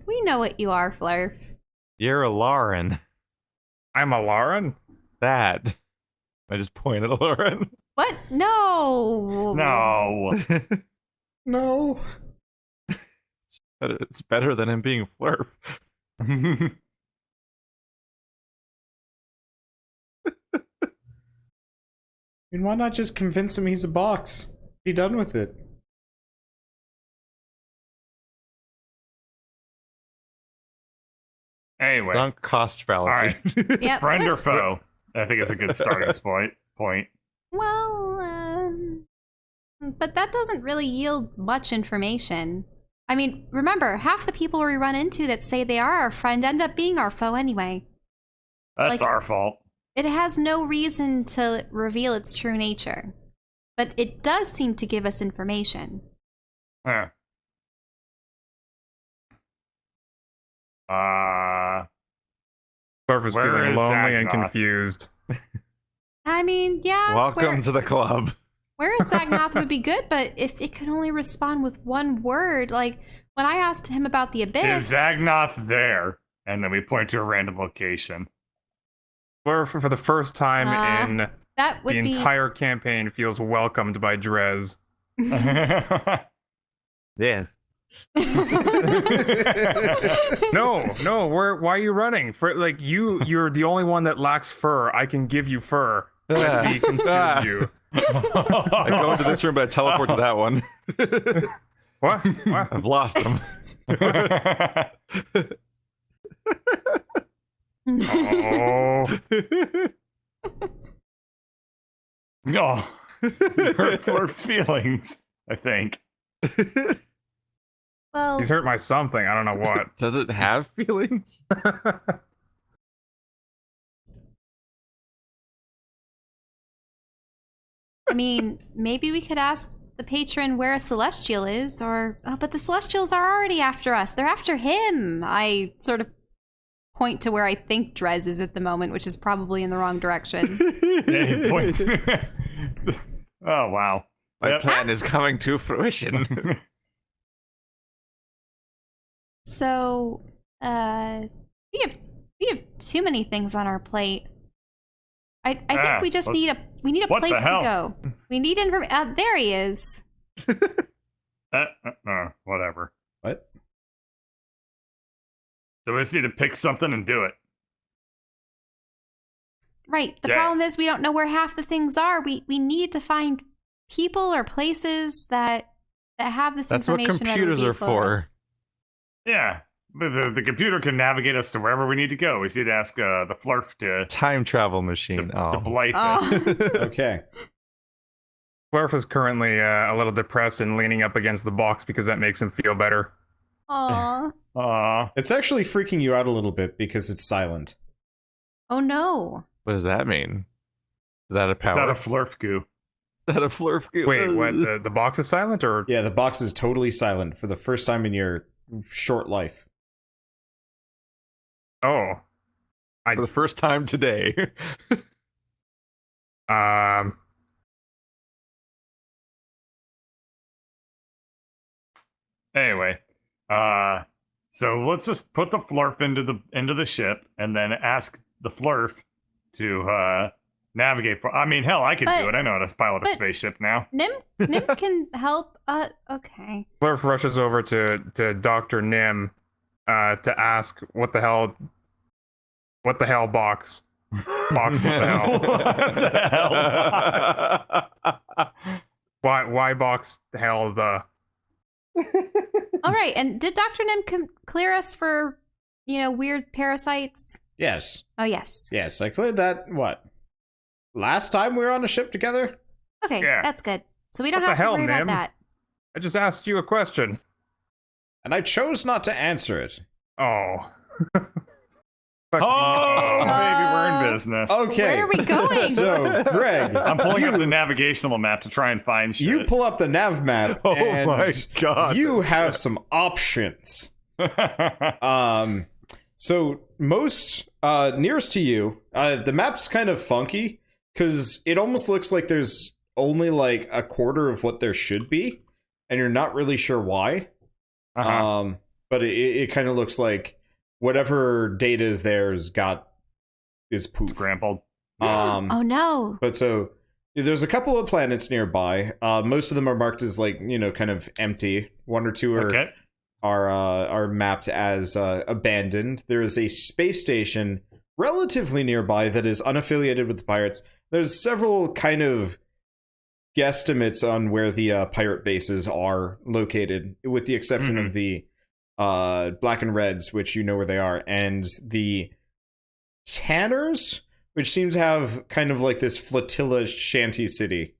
B: We know what you are, Flurf.
A: You're a Lauren.
E: I'm a Lauren?
A: That. I just pointed at Lauren.
B: What? No.
D: No.
C: No.
A: It's better than him being Flurf.
C: I mean, why not just convince him he's a box? Be done with it.
D: Anyway,
A: Dunk cost fallacy.
B: Yep.
D: friend or foe? I think it's a good starting point.
B: Well, but that doesn't really yield much information. I mean, remember, half the people we run into that say they are our friend end up being our foe anyway.
D: That's
B: Like-
D: our fault.
B: It has no reason to reveal its true nature. But it does seem to give us information.
D: Huh.
E: Flurf is
D: Where
E: feeling
D: is
E: lonely and
D: Zagnoth?
E: confused.
B: I mean, yeah.
A: Welcome to the club.
B: Where is Zagnoth would be good, but if it could only respond with one word, like when I asked him about the abyss.
D: Is Zagnoth there? And then we point to a random location.
E: Flurf, for the first time in
B: that would
E: the
B: be
E: entire campaign, feels welcomed by Drez.
A: Yes.
E: No, why are you running? For like you're the only one that lacks fur. I can give you fur. Let me consume you.
A: I go into this room, but I teleport to that one.
E: What?
A: I've lost him.
E: Oh,
D: No. Hurt Flurf's feelings, I think.
B: well,
E: he's hurt by something. I don't know what.
A: Does it have feelings?
B: I mean, maybe we could ask the patron where a celestial is, or but the celestials are already after us. They're after him. I sort of point to where I think Drez is at the moment, which is probably in the wrong direction.
D: Yeah, he points. Oh, wow.
A: My
D: Yep.
A: plan is coming to fruition.
B: So, we have too many things on our plate. I think we just need a
D: what the
B: place to
D: hell?
B: go. We need information. There he is.
D: Whatever.
C: What?
D: So we just need to pick something and do it.
B: Right. The
D: Yeah.
B: problem is we don't know where half the things are. We need to find people or places that have this
A: That's what
B: information. readily
A: computers are
B: available to us.
A: for.
D: Yeah. The computer can navigate us to wherever we need to go. We just need to ask the Flurf to
A: Time travel machine.
D: to blight it.
B: Oh.
C: Okay.
E: Flurf is currently a little depressed and leaning up against the box because that makes him feel better.
B: Aw.
D: Aw.
C: It's actually freaking you out a little bit because it's silent.
B: Oh no.
A: What does that mean? Is that a power?
D: It's out of Flurf goo.
A: Is that a Flurf?
E: Wait, what? The box is silent, or
C: Yeah, the box is totally silent for the first time in your short life.
E: oh,
A: For the first time today.
D: Anyway, so let's just put the Flurf into the ship and then ask the Flurf to navigate for. I mean, hell, I could
B: But-
D: do it. I know how to pilot a
B: but-
D: spaceship now.
B: Nim can help. Okay.
E: Flurf rushes over to Dr. Nim to ask what the hell box. Box, what the hell?
D: What the hell, Box?
E: Why box the hell the
B: All right. And did Dr. Nim clear us for, weird parasites?
C: Yes.
B: Oh, yes.
C: Yes, I cleared that, last time we were on a ship together?
B: Okay,
D: Yeah.
B: that's good. So we don't
E: What the
B: have to
E: hell,
B: worry about
E: Nim?
B: that.
E: I just asked you a question.
C: And I chose not to answer it.
E: Oh.
D: Oh,
B: Uh,
D: baby, we're in business.
C: Okay.
B: Where are we going?
C: So, Greg,
D: I'm pulling up the navigational map to try and find shit.
C: you pull up the nav map,
A: Oh
C: and
A: my god.
C: you have some options. So most nearest to you, the map's kind of funky because it almost looks like there's only like a quarter of what there should be, and you're not really sure why.
D: Uh-huh.
C: But it kind of looks like whatever data is there is poof.
D: Scrambled.
B: Oh, no.
C: But so there's a couple of planets nearby. Most of them are marked as like kind of empty. One or two
D: Okay.
C: are mapped as abandoned. There is a space station relatively nearby that is unaffiliated with the pirates. There's several kind of guesstimates on where the pirate bases are located, with the exception of the Black and Reds, which you know where they are, and the Tanners, which seem to have kind of like this flotilla shanty city.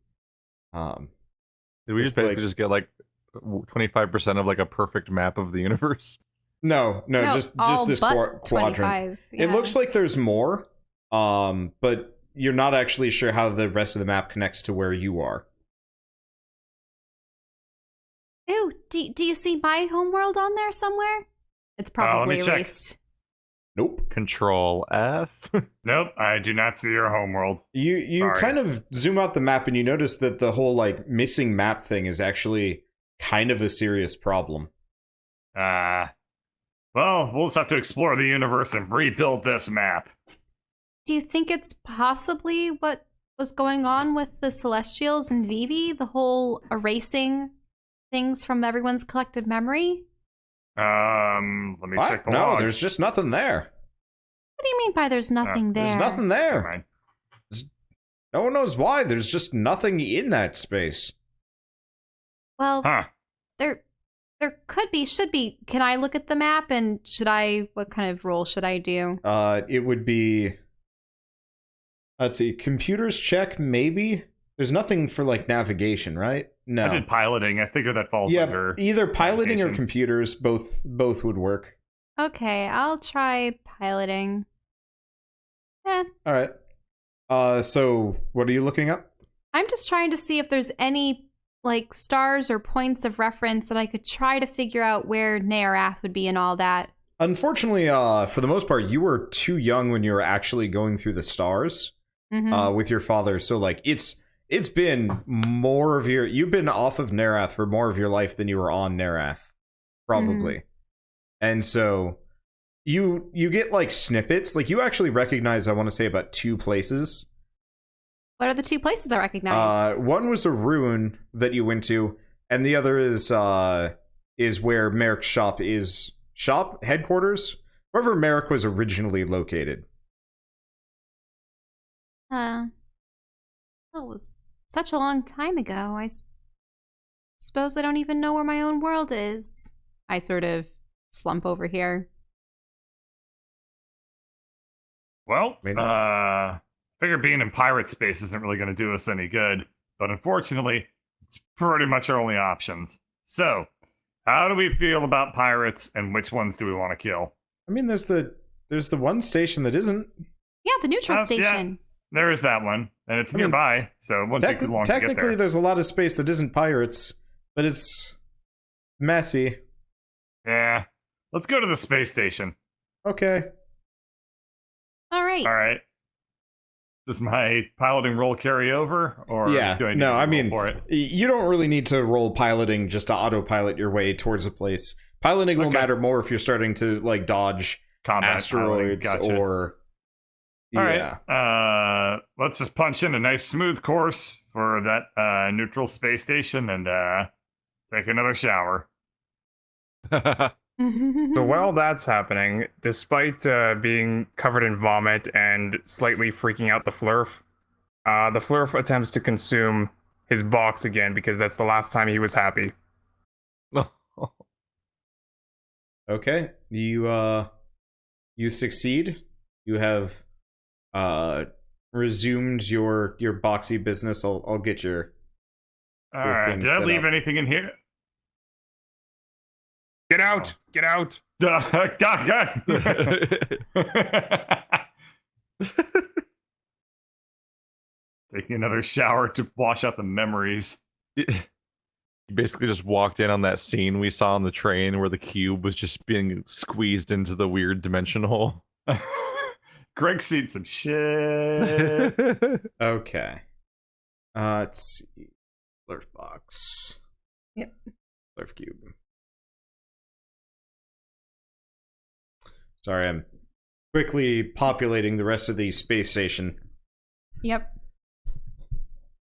A: Did we just
C: It's
A: basically just get like 25% of like a perfect map of the universe?
C: No, just
B: all
C: this
B: but
C: quadrant.
B: 25.
C: It
B: Yeah.
C: looks like there's more, but you're not actually sure how the rest of the map connects to where you are.
B: Ew, do you see my homeworld on there somewhere? It's probably
D: let me check.
B: erased.
C: Nope.
A: Control F.
D: Nope, I do not see your homeworld.
C: You
D: Sorry.
C: kind of zoom out the map and you notice that the whole like missing map thing is actually kind of a serious problem.
D: Well, we'll just have to explore the universe and rebuild this map.
B: Do you think it's possibly what was going on with the Celestials and Vivi? The whole erasing things from everyone's collective memory?
D: Let me
C: What?
D: check the
C: No,
D: logs.
C: there's just nothing there.
B: What do you mean by there's nothing there?
C: There's nothing
D: Never
C: there.
D: mind.
C: No one knows why. There's just nothing in that space.
B: Well,
D: Huh.
B: there could be, should be. Can I look at the map and what kind of role should I do?
C: It would be, let's see, computers check, maybe? There's nothing for, like, navigation, right? No.
D: I did piloting. I figure that falls
C: Yeah,
D: under.
C: either piloting or
D: navigation.
C: computers, both would work.
B: Okay, I'll try piloting. Eh,
C: Alright. So, what are you looking up?
B: I'm just trying to see if there's any, like, stars or points of reference that I could try to figure out where Nearath would be and all that.
C: Unfortunately, for the most part, you were too young when you were actually going through the stars
B: Mhm.
C: with your father, so, like, it's been more of your... You've been off of Nearath for more of your life than you were on Nearath. Probably. And so... You get, like, snippets. Like, you actually recognize, I want to say, about 2 places.
B: What are the 2 places I recognize?
C: One was a ruin that you went to, and the other is where Merrick's shop is. Headquarters? Wherever Merrick was originally located.
B: That was such a long time ago. Suppose I don't even know where my own world is. I sort of slump over here.
D: Well,
A: Maybe.
D: figure being in pirate space isn't really going to do us any good. But unfortunately, it's pretty much our only options. So, how do we feel about pirates, and which ones do we want to kill?
C: I mean, there's the one station that isn't.
B: Yeah, the neutral
D: Yeah.
B: station.
D: There is that one, and it's
C: I mean,
D: nearby, so it won't take too long to get
C: Technically,
D: there.
C: there's a lot of space that isn't pirates, but it's messy.
D: Yeah. Let's go to the space station.
C: Okay.
B: All right.
D: All right. Does my piloting roll carry over, or
C: Yeah,
D: do I need
C: no,
D: to
C: I
D: roll
C: mean,
D: for it?
C: you don't really need to roll piloting just to autopilot your way towards a place. Piloting will
D: Okay.
C: matter more if you're starting to, like, dodge
D: Combat piloting,
C: asteroids
D: gotcha.
C: or
D: All
C: Yeah.
D: right. Let's just punch in a nice smooth course for that neutral space station and take another shower.
E: So while that's happening, despite being covered in vomit and slightly freaking out the Flurf attempts to consume his box again because that's the last time he was happy.
C: Okay. You succeed. You have resumed your boxy business. I'll get your
D: All right.
C: thing
D: Did I
C: set
D: leave
C: up.
D: anything in here?
E: Get out! Get out!
D: Taking another shower to wash out the memories.
A: You basically just walked in on that scene we saw on the train where the cube was just being squeezed into the weird dimension hole.
D: Greg's seen some shit.
C: Okay. Let's see. Flurf box.
B: Yep.
C: Flurf cube. Sorry, I'm quickly populating the rest of the space station.
B: Yep.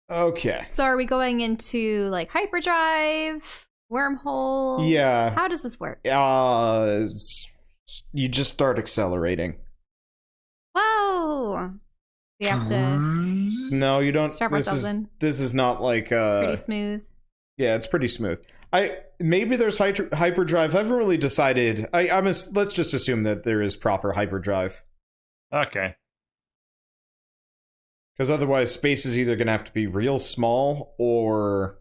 C: Okay.
B: So are we going into like hyperdrive, wormhole?
C: Yeah.
B: How does this work?
C: You just start accelerating.
B: Whoa! We have to
C: No, you don't.
B: strap ourselves in.
C: This is not like
B: Pretty smooth.
C: Yeah, it's pretty smooth. Maybe there's hyperdrive. I haven't really decided. Let's just assume that there is proper hyperdrive,
D: Okay.
C: because otherwise space is either gonna have to be real small or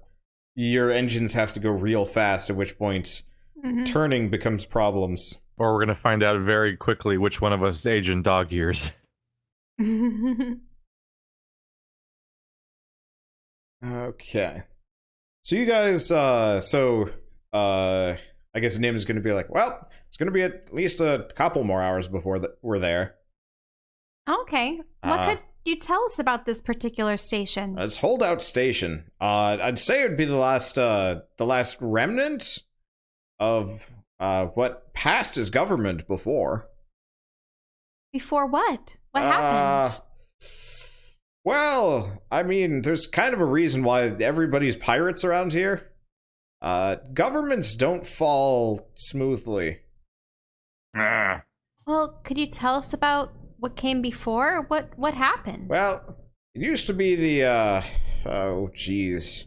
C: your engines have to go real fast. At which point,
B: Mhm.
C: turning becomes problems.
A: Or we're gonna find out very quickly which one of us is aging dog years.
C: Okay. So you guys, I guess Nim is going to be like, well, it's going to be at least a couple more hours before we're there.
B: Okay. What
C: Uh,
B: could you tell us about this particular station?
C: It's Holdout Station. I'd say it would be the last remnant of what passed as government before.
B: Before what? What happened?
C: Well, I mean, there's kind of a reason why everybody's pirates around here. Governments don't fall smoothly.
D: Ah.
B: Well, could you tell us about what came before? What happened?
C: Well, it used to be the, oh, geez.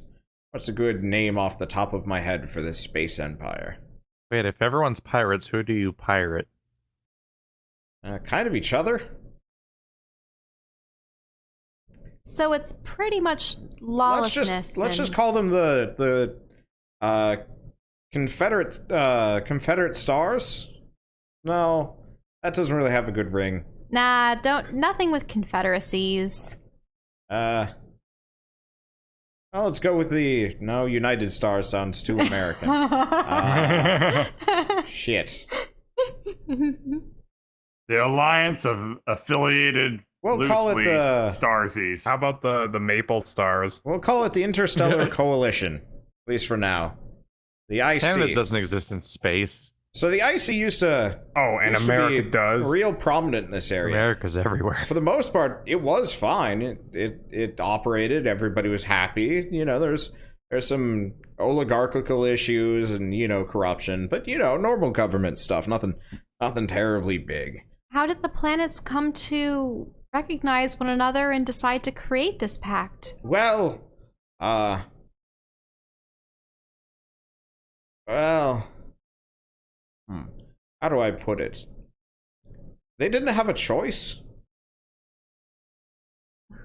C: What's a good name off the top of my head for this space empire?
A: Wait, if everyone's pirates, who do you pirate?
C: Kind of each other?
B: So it's pretty much lawlessness.
C: Let's just
B: and-
C: call them the Confederate Stars? No, that doesn't really have a good ring.
B: Nah, nothing with confederacies.
C: Well, let's go with United Stars sounds too American. Shit.
D: The alliance of affiliated
C: We'll call it
D: loosely
C: the
D: Starsies.
E: How about the Maple Stars?
C: We'll call it the Interstellar Coalition, at least for now. The IC.
A: Canada doesn't exist in space.
C: So the IC used to
E: Oh, and
C: used to
E: America
C: be
E: does.
C: real prominent in this area.
A: America's everywhere.
C: For the most part, it was fine. It operated. Everybody was happy. You know, there's some oligarchical issues and corruption, but normal government stuff. Nothing terribly big.
B: How did the planets come to recognize one another and decide to create this pact?
C: Well, how do I put it? They didn't have a choice.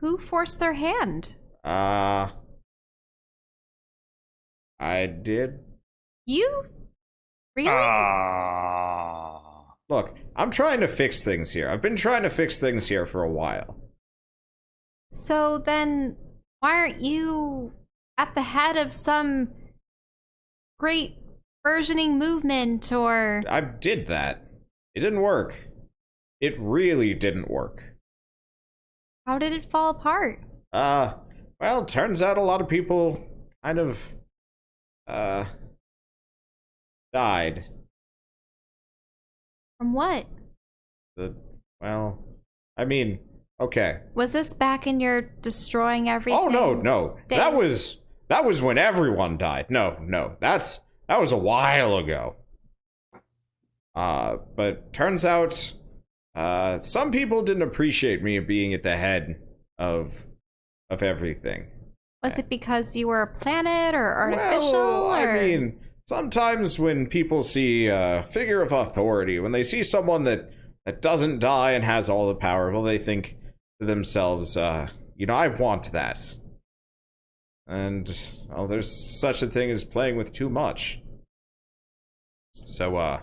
B: Who forced their hand?
C: I did.
B: You? Really?
C: Look, I'm trying to fix things here. I've been trying to fix things here for a while.
B: So then, why aren't you at the head of some great versioning movement or...
C: I did that. It didn't work. It really didn't work.
B: How did it fall apart?
C: Well, turns out a lot of people kind of, died.
B: From what?
C: I mean, Okay.
B: Was this back in your destroying everything?
C: Oh no.
B: days?
C: That was when everyone died. No. That was a while ago. But turns out some people didn't appreciate me being at the head of everything.
B: Was it because you were a planet or artificial?
C: Well, I
B: or...
C: mean, sometimes when people see a figure of authority, when they see someone that doesn't die and has all the power, well, they think to themselves, I want that. And, well, there's such a thing as playing with too much. So,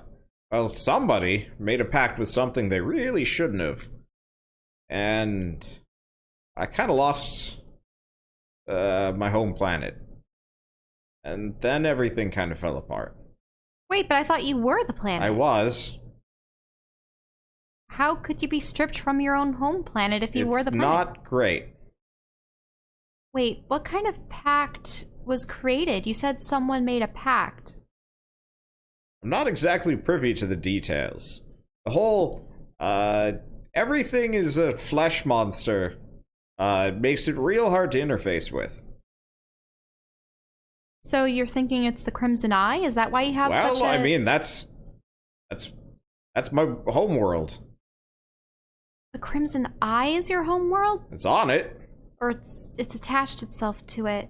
C: well, somebody made a pact with something they really shouldn't have. And I kind of lost my home planet. And then everything kind of fell apart.
B: Wait, but I thought you were the planet.
C: I was.
B: How could you be stripped from your own home planet if you were the planet?
C: It's not great.
B: Wait, what kind of pact was created? You said someone made a pact.
C: I'm not exactly privy to the details. The whole, everything is a flesh monster. It makes it real hard to interface with.
B: So you're thinking it's the Crimson Eye? Is that why you have such a...
C: Well, I mean, that's my home world.
B: The Crimson Eye is your home world?
C: It's on it.
B: Or it's attached itself to it?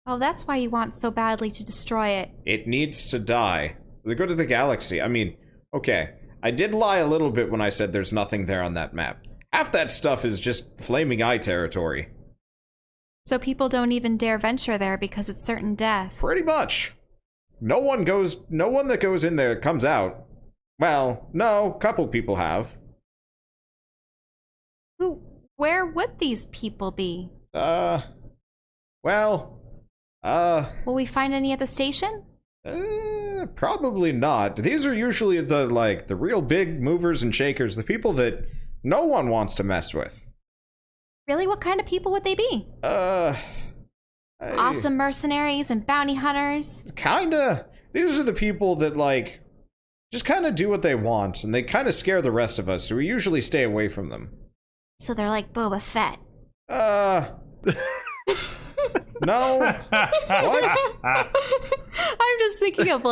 B: Oh, that's why you want so badly to destroy it.
C: It needs to die. The good of the galaxy. I mean, okay, I did lie a little bit when I said there's nothing there on that map. Half that stuff is just Flaming Eye territory.
B: So people don't even dare venture there because it's certain death.
C: Pretty much. No one that goes in there comes out. Well, no, couple people have.
B: Where would these people be?
C: Will
B: we find any at the station?
C: Probably not. These are usually the real big movers and shakers, the people that no one wants to mess with.
B: Really? What kind of people would they be? Awesome mercenaries and bounty hunters?
C: Kinda. These are the people that, just kind of do what they want, and they kind of scare the rest of us, so we usually stay away from them.
B: So they're like Boba Fett.
C: No. What?
B: I'm just thinking of,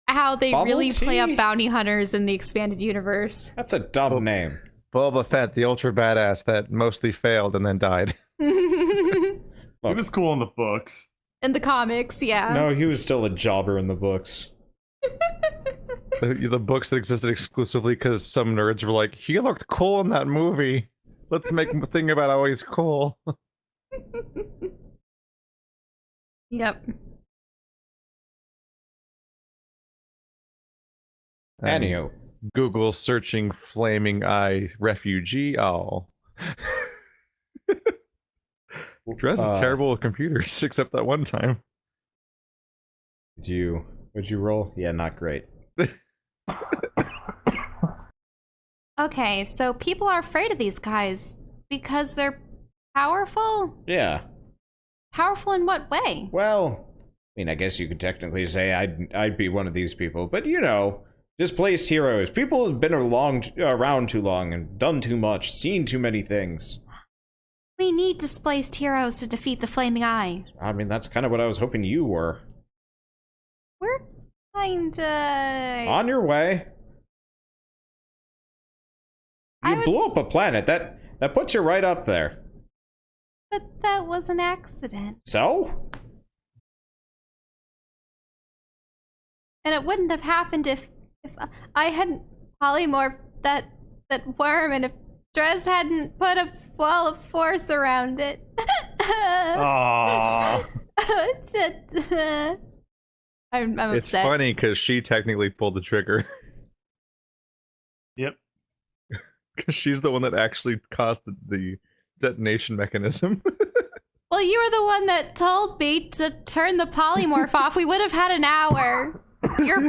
B: how they
C: Bubble
B: really
C: tea?
B: play up bounty hunters in the expanded universe.
C: That's a dumb name.
A: Boba Fett, the ultra badass that mostly failed and then died.
D: He was cool in the books.
B: In the comics, yeah.
C: No, he was still a jobber in the books.
A: The books that existed exclusively because some nerds were like, he looked cool in that movie. Let's make him think about how he's cool.
B: Yep.
C: Anywho.
A: Google searching Flaming Eye refugee. Oh. Dress is terrible with computers, except that one time.
C: Would you roll? Yeah, not great.
B: Okay, so people are afraid of these guys because they're powerful?
C: Yeah.
B: Powerful in what way?
C: Well, I guess you could technically say I'd be one of these people, but displaced heroes. People have been around too long and done too much, seen too many things.
B: We need displaced heroes to defeat the Flaming Eye.
C: That's kind of what I was hoping you were.
B: We're kinda...
C: On your way. You blew up a planet. That puts you right up there.
B: But that was an accident.
C: So?
B: And it wouldn't have happened if I hadn't polymorphed that worm and if Drez hadn't put a wall of force around it.
D: Aww.
B: I'm upset.
A: It's funny because she technically pulled the trigger.
D: Yep.
A: Because she's the one that actually caused the detonation mechanism.
B: Well, you were the one that told me to turn the polymorph off. We would have had an hour. Your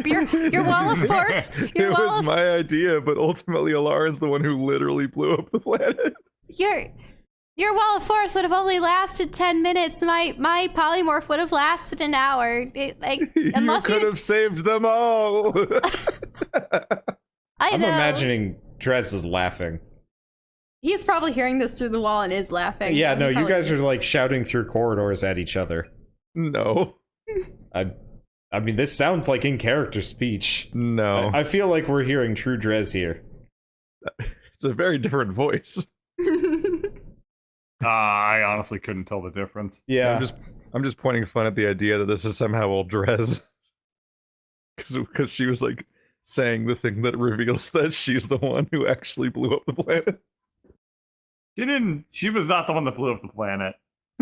B: wall of force.
A: It was my idea, but ultimately Alarin's the one who literally blew up the planet.
B: Your wall of force would have only lasted 10 minutes. My polymorph would have lasted an hour. Unless
A: you could have saved them all.
B: I'm
C: imagining Drez is laughing.
B: He's probably hearing this through the wall and is laughing.
C: Yeah,
B: He
C: no, you
B: probably
C: guys
B: is.
C: are like shouting through corridors at each other.
A: No.
C: I mean, this sounds like in character speech.
A: No.
C: I feel like we're hearing true Drez here.
A: It's a very different voice.
D: I honestly couldn't tell the difference.
C: Yeah.
A: I'm just pointing fun at the idea that this is somehow old Drez. Because she was like saying the thing that reveals that she's the one who actually blew up the planet.
D: She was not the one that blew up the planet.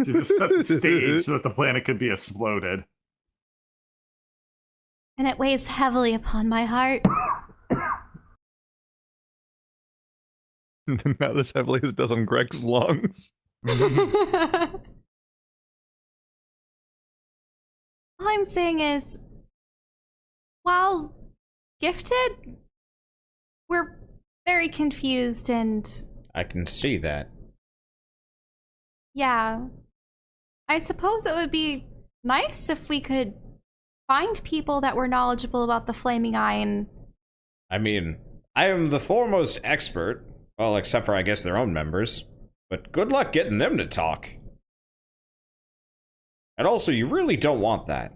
D: She just set the stage so that the planet could be exploded.
B: And it weighs heavily upon my heart.
A: Not as heavily as it does on Greg's lungs.
B: All I'm saying is, while gifted, we're very confused and,
C: I can see that.
B: yeah. I suppose it would be nice if we could find people that were knowledgeable about the Flaming Eye and...
C: I mean, I am the foremost expert. Well, except for, I guess, their own members. But good luck getting them to talk. And also, you really don't want that.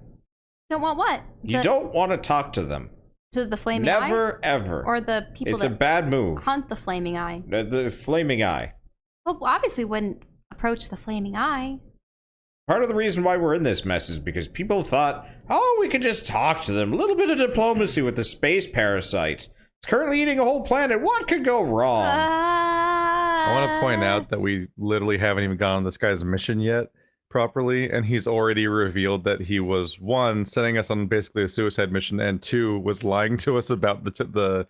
B: Don't want what?
C: You don't want to talk to them.
B: To the Flaming Eye?
C: Never, ever.
B: Or the people
C: It's a
B: that
C: bad move.
B: hunt the Flaming Eye?
C: The Flaming Eye.
B: Well, obviously wouldn't approach the Flaming Eye.
C: Part of the reason why we're in this mess is because people thought, oh, we could just talk to them. A little bit of diplomacy with the space parasite. It's currently eating a whole planet. What could go wrong?
A: I want to point out that we literally haven't even gone on this guy's mission yet properly, and he's already revealed that he was, one, sending us on basically a suicide mission, and two, was lying to us about the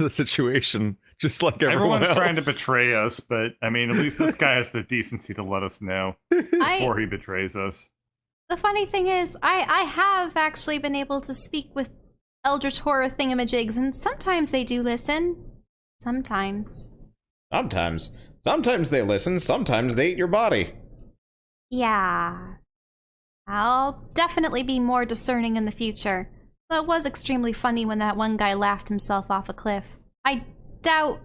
A: situation, just like everyone
D: Everyone's
A: else.
D: trying to betray us, but I mean, at least this guy has the decency to let us know before he betrays us.
B: The funny thing is, I have actually been able to speak with Eldritch Horror thingamajigs, and sometimes they do listen. Sometimes.
C: Sometimes. Sometimes they listen, sometimes they eat your body.
B: Yeah. I'll definitely be more discerning in the future. But it was extremely funny when that one guy laughed himself off a cliff. I doubt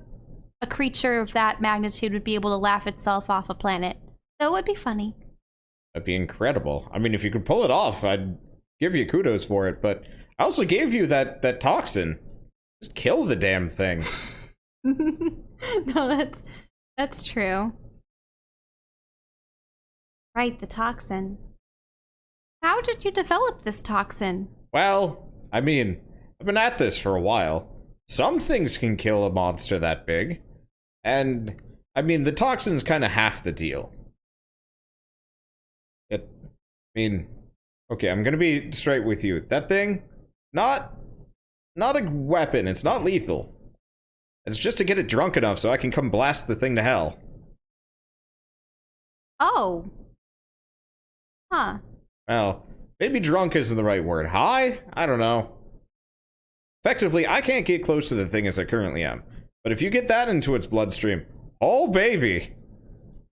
B: a creature of that magnitude would be able to laugh itself off a planet. So it would be funny.
C: That'd be incredible. I mean, if you could pull it off, I'd give you kudos for it, but I also gave you that toxin. Just kill the damn thing.
B: No, that's true. Right, the toxin. How did you develop this toxin?
C: Well, I mean, I've been at this for a while. Some things can kill a monster that big. And, I mean, the toxin's kind of half the deal. I mean, okay, I'm gonna be straight with you. That thing, not a weapon. It's not lethal. It's just to get it drunk enough so I can come blast the thing to hell.
B: Oh. Huh.
C: Well, maybe drunk isn't the right word. High? I don't know. Effectively, I can't get close to the thing as I currently am. But if you get that into its bloodstream, oh baby!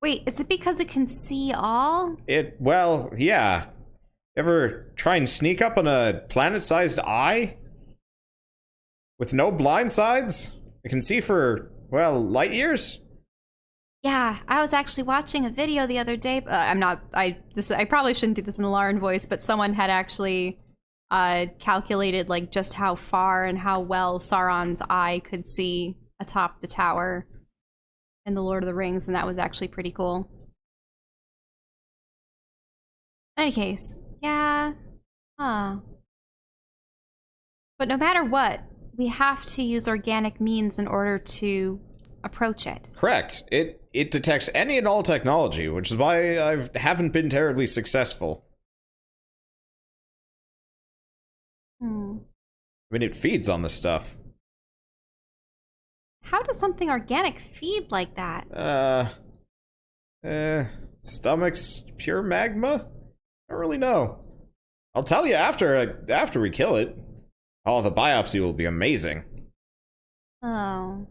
B: Wait, is it because it can see all?
C: Well, yeah. Ever try and sneak up on a planet-sized eye? With no blind sides? It can see for, well, light years?
B: Yeah, I was actually watching a video the other day. I probably shouldn't do this in a Lauren voice, but someone had actually calculated like just how far and how well Sauron's eye could see atop the tower in the Lord of the Rings, and that was actually pretty cool. In any case, yeah. Huh. But no matter what, we have to use organic means in order to approach it.
C: Correct. It detects any and all technology, which is why I haven't been terribly successful. I mean, it feeds on the stuff.
B: How does something organic feed like that?
C: Stomach's pure magma? I don't really know. I'll tell you after we kill it. Oh, the biopsy will be amazing.
B: Oh.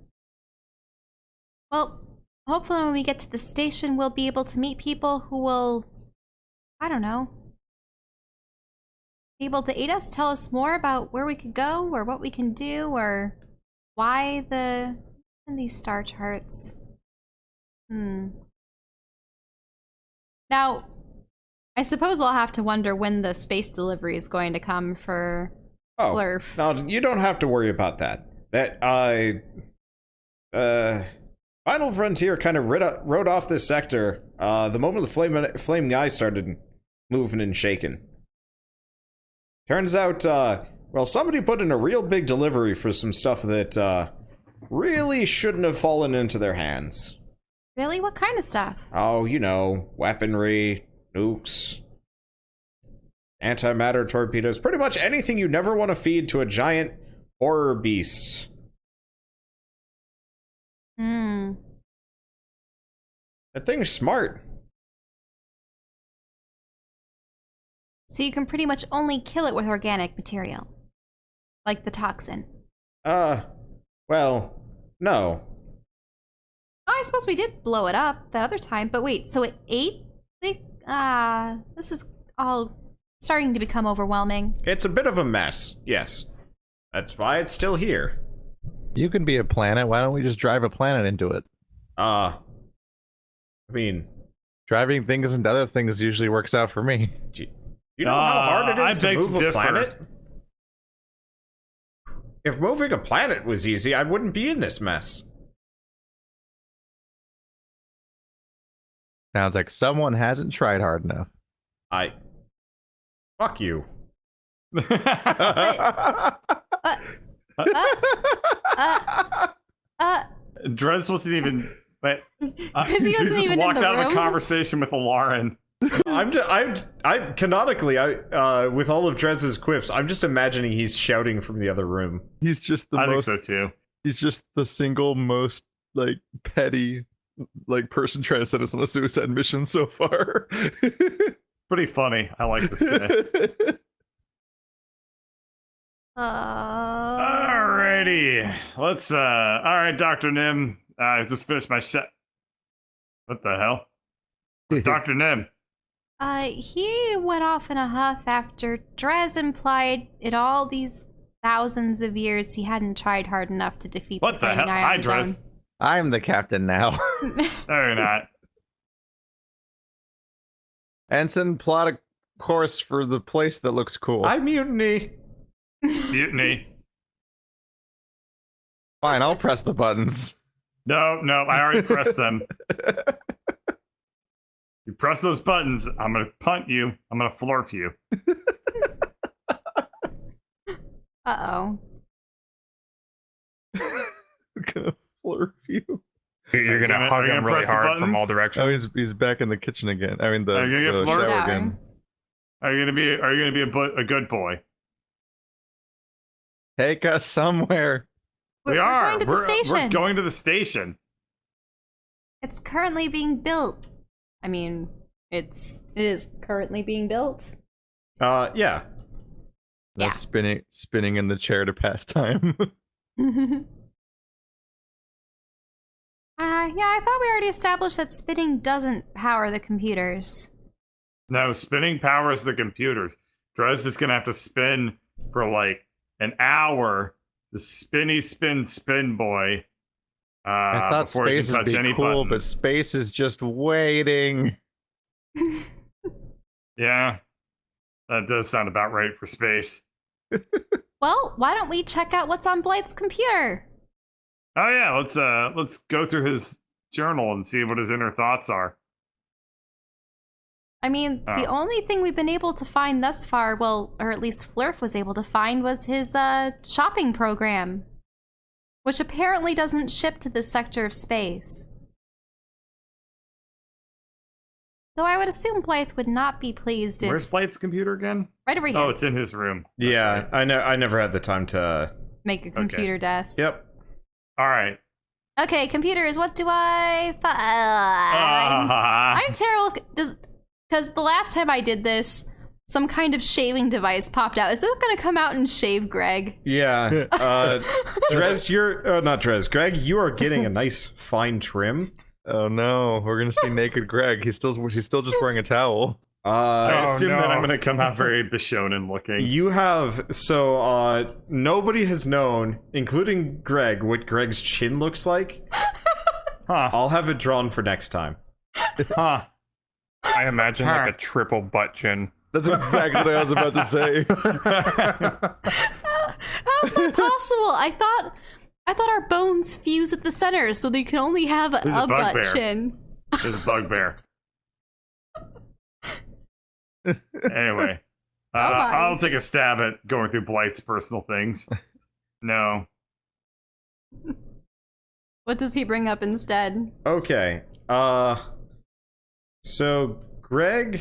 B: Well, hopefully when we get to the station, we'll be able to meet people who will, I don't know, be able to aid us, tell us more about where we could go, or what we can do, or why these star charts. Now, I suppose I'll have to wonder when the space delivery is going to come for Flurf.
C: No, you don't have to worry about that. Final Frontier kind of wrote off this sector the moment the flame guy started moving and shaking. Turns out, well, somebody put in a real big delivery for some stuff that really shouldn't have fallen into their hands.
B: Really? What kind of stuff?
C: Oh, you know, weaponry, nukes, antimatter torpedoes, pretty much anything you never want to feed to a giant horror beast. That thing's smart.
B: So you can pretty much only kill it with organic material. Like the toxin.
C: Well, no.
B: Oh, I suppose we did blow it up that other time, but wait, so it ate the... this is all starting to become overwhelming.
C: It's a bit of a mess, yes. That's why it's still here.
A: You can be a planet. Why don't we just drive a planet into it?
C: I mean...
A: Driving things into other things usually works out for me.
C: You know how hard it is to move a
D: differ.
C: planet? If moving a planet was easy, I wouldn't be in this mess.
A: Sounds like someone hasn't tried hard enough.
C: Fuck you.
D: Drez wasn't even. Wait,
B: He
D: he
B: wasn't
D: just
B: even in
D: walked
B: the
D: out of a
B: room.
D: conversation with Lauren.
C: I'm canonically, with all of Drez's quips, I'm just imagining he's shouting from the other room.
A: He's just the
D: I
A: most.
D: think so too.
A: He's just the single most like petty like person trying to send us on a suicide mission so far.
D: Pretty funny. I like this guy. Alrighty, let's. All right, Dr. Nim. I just finished my set. What the hell? It's Dr. Nim.
B: He went off in a huff after Drez implied in all these thousands of years he hadn't tried hard enough to defeat
D: What
B: the
D: the hell?
B: flaming eye
D: Hi,
B: on his
D: Drez.
B: own.
A: I'm the captain now.
D: No, you're not.
A: Ensign, plot a course for the place that looks cool.
C: I mutiny.
D: Mutiny.
A: Fine, I'll press the buttons.
D: No, I already pressed them. You press those buttons, I'm gonna punt you. I'm gonna flurf you.
B: Uh-oh.
A: I'm gonna flurf you.
E: You're gonna
D: Are
E: hug
D: you
E: him
D: gonna
E: really
D: press the
E: hard from
D: buttons?
E: all
A: Oh,
E: directions.
A: he's back in the kitchen again. I mean, the,
D: Are you gonna get
A: the
D: flirted?
A: shower again.
D: Are you gonna be a good boy?
A: Take us somewhere.
D: We
B: We're
D: are.
B: going to the
D: We're
B: station.
D: going to the station.
B: It's currently being built. I mean, it is currently being built.
C: Yeah.
B: Yeah.
A: That's spinning in the chair to pass time.
B: Yeah, I thought we already established that spinning doesn't power the computers.
D: No, spinning powers the computers. Drez is gonna have to spin for like an hour. The spin boy.
A: I thought
D: before he can
A: space would
D: touch
A: be
D: any
A: cool, but
D: buttons.
A: space is just waiting.
D: Yeah, that does sound about right for space.
B: Well, why don't we check out what's on Blythe's computer?
D: Oh yeah, let's go through his journal and see what his inner thoughts are.
B: I mean, the
D: Oh.
B: only thing we've been able to find thus far, well, or at least Flurf was able to find, was his shopping program, which apparently doesn't ship to this sector of space. Though I would assume Blythe would not be pleased if...
D: Where's Blight's computer again?
B: Right over here.
D: Oh, it's in his room. That's
C: Yeah,
D: right.
C: I never had the time to...
B: Make a computer desk.
C: Yep.
D: All right.
B: Okay, computers, what do I find? I'm terrible, because the last time I did this, some kind of shaving device popped out. Is that going to come out and shave Greg?
C: Yeah. Drez, not Drez. Greg, you are getting a nice fine trim.
A: Oh no, we're gonna see naked Greg. He's still just wearing a towel.
D: I
E: Oh,
D: assume that
E: no.
D: I'm going to come out very Bishonen looking.
C: You have, nobody has known, including Greg, what Greg's chin looks like.
D: Huh.
C: I'll have it drawn for next time.
D: Huh.
E: I imagine like a triple butt chin.
A: That's exactly what I was about to say.
B: How's that possible? I thought our bones fuse at the center, so they can only have
D: There's
B: a
D: a
B: butt
D: bugbear.
B: chin.
D: There's a bugbear. Anyway, I'll take a stab at going through Blight's personal things. No.
B: What does he bring up instead?
C: Okay. So Greg,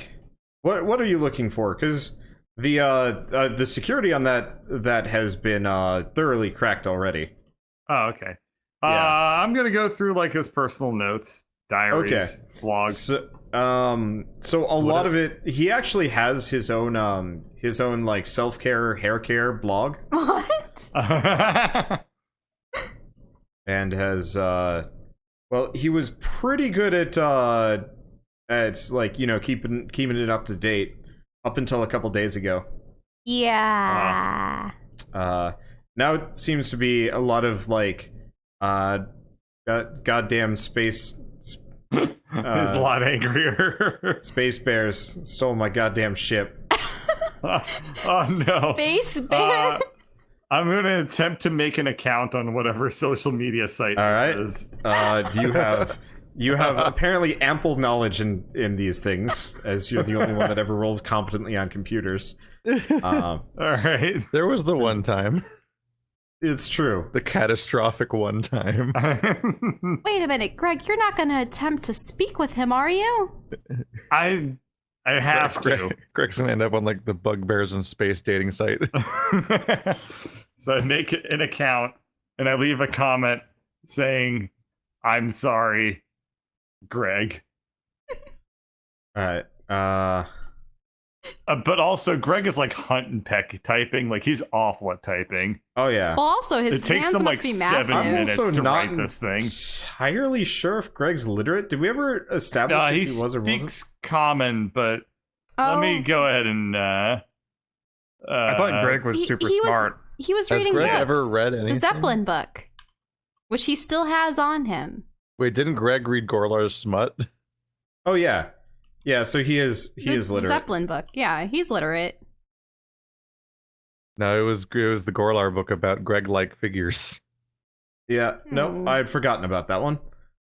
C: what are you looking for? Because the security on that has been thoroughly cracked already.
D: Oh, okay.
C: Yeah.
D: I'm gonna go through like his personal notes, diaries, blogs.
C: So a lot of it, he actually has his own like self-care, hair care blog,
B: What?
C: and has well, he was pretty good at like, you know, keeping it up to date up until a couple days ago.
B: Yeah.
C: Now it seems to be a lot of like goddamn space.
D: He's a lot angrier.
C: Space bears stole my goddamn ship.
D: Oh no.
B: Space bear.
D: I'm gonna attempt to make an account on whatever social media site
C: All right.
D: this is.
C: You have apparently ample knowledge in these things, as you're the only one that ever rolls competently on computers.
D: All right.
A: There was the one time.
C: It's true.
A: The catastrophic one time.
B: Wait a minute, Greg, you're not gonna attempt to speak with him, are you?
D: I have to.
A: Greg's gonna end up on like the Bugbears in Space dating site.
D: So I make an account and I leave a comment saying, "I'm sorry, Greg."
C: All right.
D: But also, Greg is like hunt and peck typing. Like he's awful at typing.
C: Oh yeah.
B: Well, also his
D: It takes
B: hands
D: him like
B: must be
D: 7
B: massive.
D: minutes
C: also
D: to
C: not
D: write this thing.
C: entirely sure if Greg's literate. Did we ever establish
D: He
C: if he was or wasn't?
D: speaks common, but let me
B: Oh.
D: go ahead and.
E: I thought Greg was super smart.
B: He was
A: Has
B: reading
A: Greg
B: books.
A: ever read
B: The
A: anything?
B: Zeppelin book, which he still has on him.
A: Wait, didn't Greg read Gorlar's smut?
C: Oh yeah. Yeah, so he is
B: The
C: literate.
B: Zeppelin book. Yeah, he's literate.
A: No, it was the Gorlar book about Greg-like figures.
C: Yeah, no, I had forgotten about that one.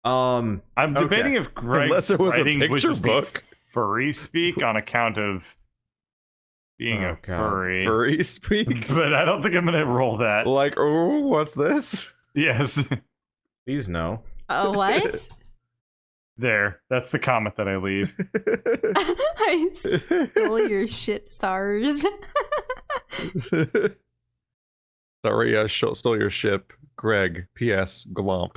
D: I'm debating if Greg
A: Unless it was a
D: writing would
A: picture
D: just
A: book.
D: be furry speak on account of being
C: Oh,
D: a
C: God.
D: furry.
A: Furry speak?
D: But I don't think I'm gonna roll that.
A: Like, oh, what's this?
D: Yes.
C: Please no.
B: Oh, what?
D: There. That's the comment that I leave.
B: I stole your shit, SARS.
A: Sorry, I stole your ship. Greg, P.S. Glomp.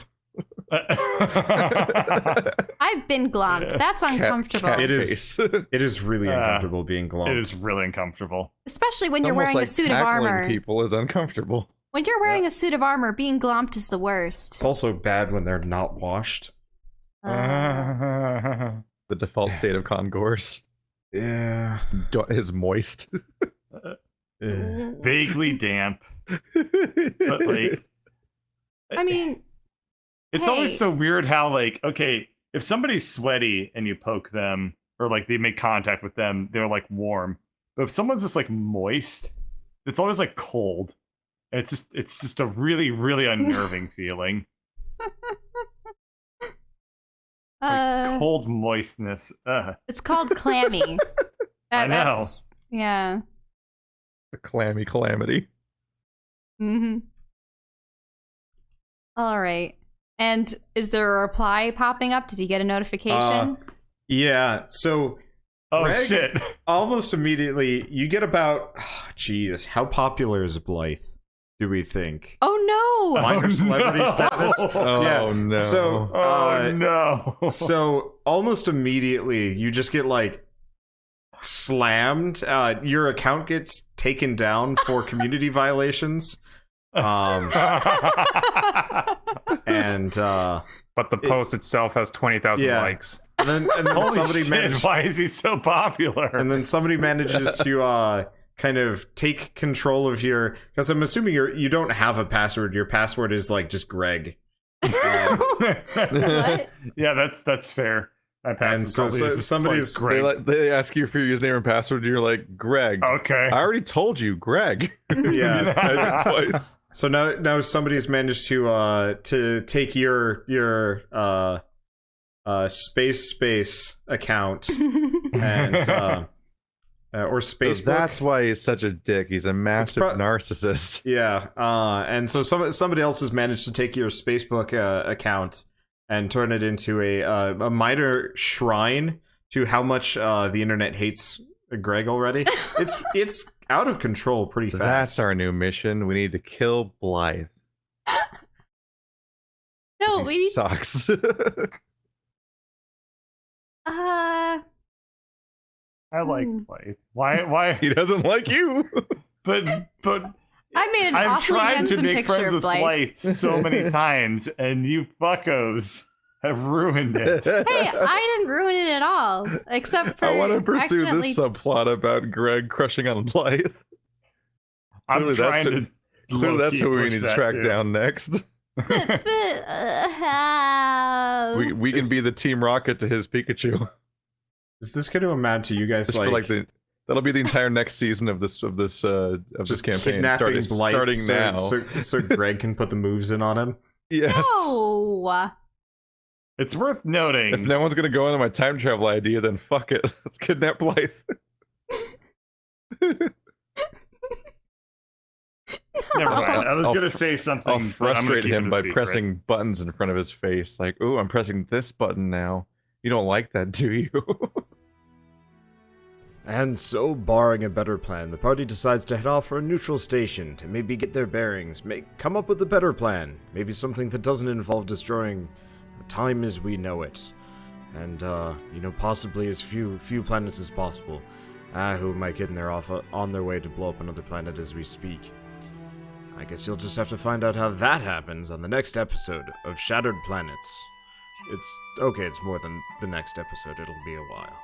B: I've been glomped.
D: Yeah.
B: That's uncomfortable.
A: Cat
C: It is.
A: face.
C: It is really uncomfortable being glowed.
D: It is really uncomfortable.
B: Especially when you're
A: Almost
B: wearing
A: like
B: a suit of
A: tackling
B: armor.
A: people is uncomfortable.
B: When you're wearing a suit of armor, being glomped is the worst.
C: It's also bad when they're not washed.
A: The default state of Congors
C: Yeah.
A: is moist.
D: Vaguely damp. But like
B: I mean,
D: it's
B: hey.
D: always so weird how like, okay, if somebody's sweaty and you poke them or like they make contact with them, they're like warm. But if someone's just like moist, it's always like cold. And it's just a really, really unnerving feeling. Like cold moistness.
B: it's called clammy.
D: I know.
B: That's- Yeah.
A: A clammy calamity.
B: Mm-hmm. All right. And is there a reply popping up? Did you get a notification?
C: Yeah, so
D: Oh
C: Greg?
D: shit.
C: almost immediately you get about jeez, how popular is Blythe, do we think?
B: Oh no!
C: Minor celebrity
D: no.
C: status?
A: Oh
C: Yeah,
A: no.
C: So
D: Oh no.
C: so almost immediately you just get like slammed. Your account gets taken down for community violations. And
E: But the post itself has 20,000
C: Yeah.
E: likes.
C: then
D: Holy
C: somebody
D: shit,
C: managed
D: why is he so popular?
C: and then somebody manages to kind of take control of your, because I'm assuming you don't have a password. Your password is like just Greg.
B: What?
D: Yeah, that's fair. I passed.
C: And so somebody's
D: Greg.
A: They ask you for your username and password, and you're like, Greg.
D: Okay.
A: I already told you, Greg.
C: Yeah.
A: You said it twice.
C: So now somebody's managed to take your space account and or space.
A: So that's why he's such a dick. He's a massive
C: pro-
A: narcissist.
C: Yeah. And so somebody else has managed to take your Spacebook account and turn it into a minor shrine to how much the internet hates Greg already. It's out of control pretty fast.
A: That's our new mission. We need to kill Blythe.
B: No,
A: He
B: we.
A: sucks.
D: I like Blythe. Why?
A: He doesn't like you.
D: But
B: I made an
D: I've
B: awfully
D: tried to
B: handsome
D: make
B: picture
D: friends
B: of
D: with
B: Blythe.
D: Blythe so many times, and you fuckos have ruined it.
B: Hey, I didn't ruin it at all, except for
A: I want to pursue
B: accidentally.
A: this subplot about Greg crushing on Blythe.
D: I'm
A: Clearly
D: trying
A: that's
D: to.
A: Clearly, that's
D: low-key
A: who we
D: push
A: need to
D: that,
A: track
D: too.
A: down next.
B: How?
A: We can be the Team Rocket to his Pikachu.
C: Is this going to amount to you guys
A: Just for, that'll be the entire next season of this
C: just
A: campaign.
C: kidnapping Blythe
A: starting now.
C: so Greg can put the moves in on him?
A: Yes.
B: No.
D: It's worth noting.
A: If no one's gonna go into my time travel idea, then fuck it. Let's kidnap Blythe.
D: Never mind. I was
A: I'll
D: gonna
A: f-
D: say something.
A: I'll
D: but I'm gonna
A: frustrate
D: keep it
A: him
D: a
A: by
D: secret.
A: pressing buttons in front of his face. Like, ooh, I'm pressing this button now. You don't like that, do you?
F: And so, barring a better plan, the party decides to head off for a neutral station to maybe get their bearings, come up with a better plan, maybe something that doesn't involve destroying time as we know it, and possibly as few planets as possible. Who might get in there on their way to blow up another planet as we speak. I guess you'll just have to find out how that happens on the next episode of Shattered Planets. It's more than the next episode, it'll be a while.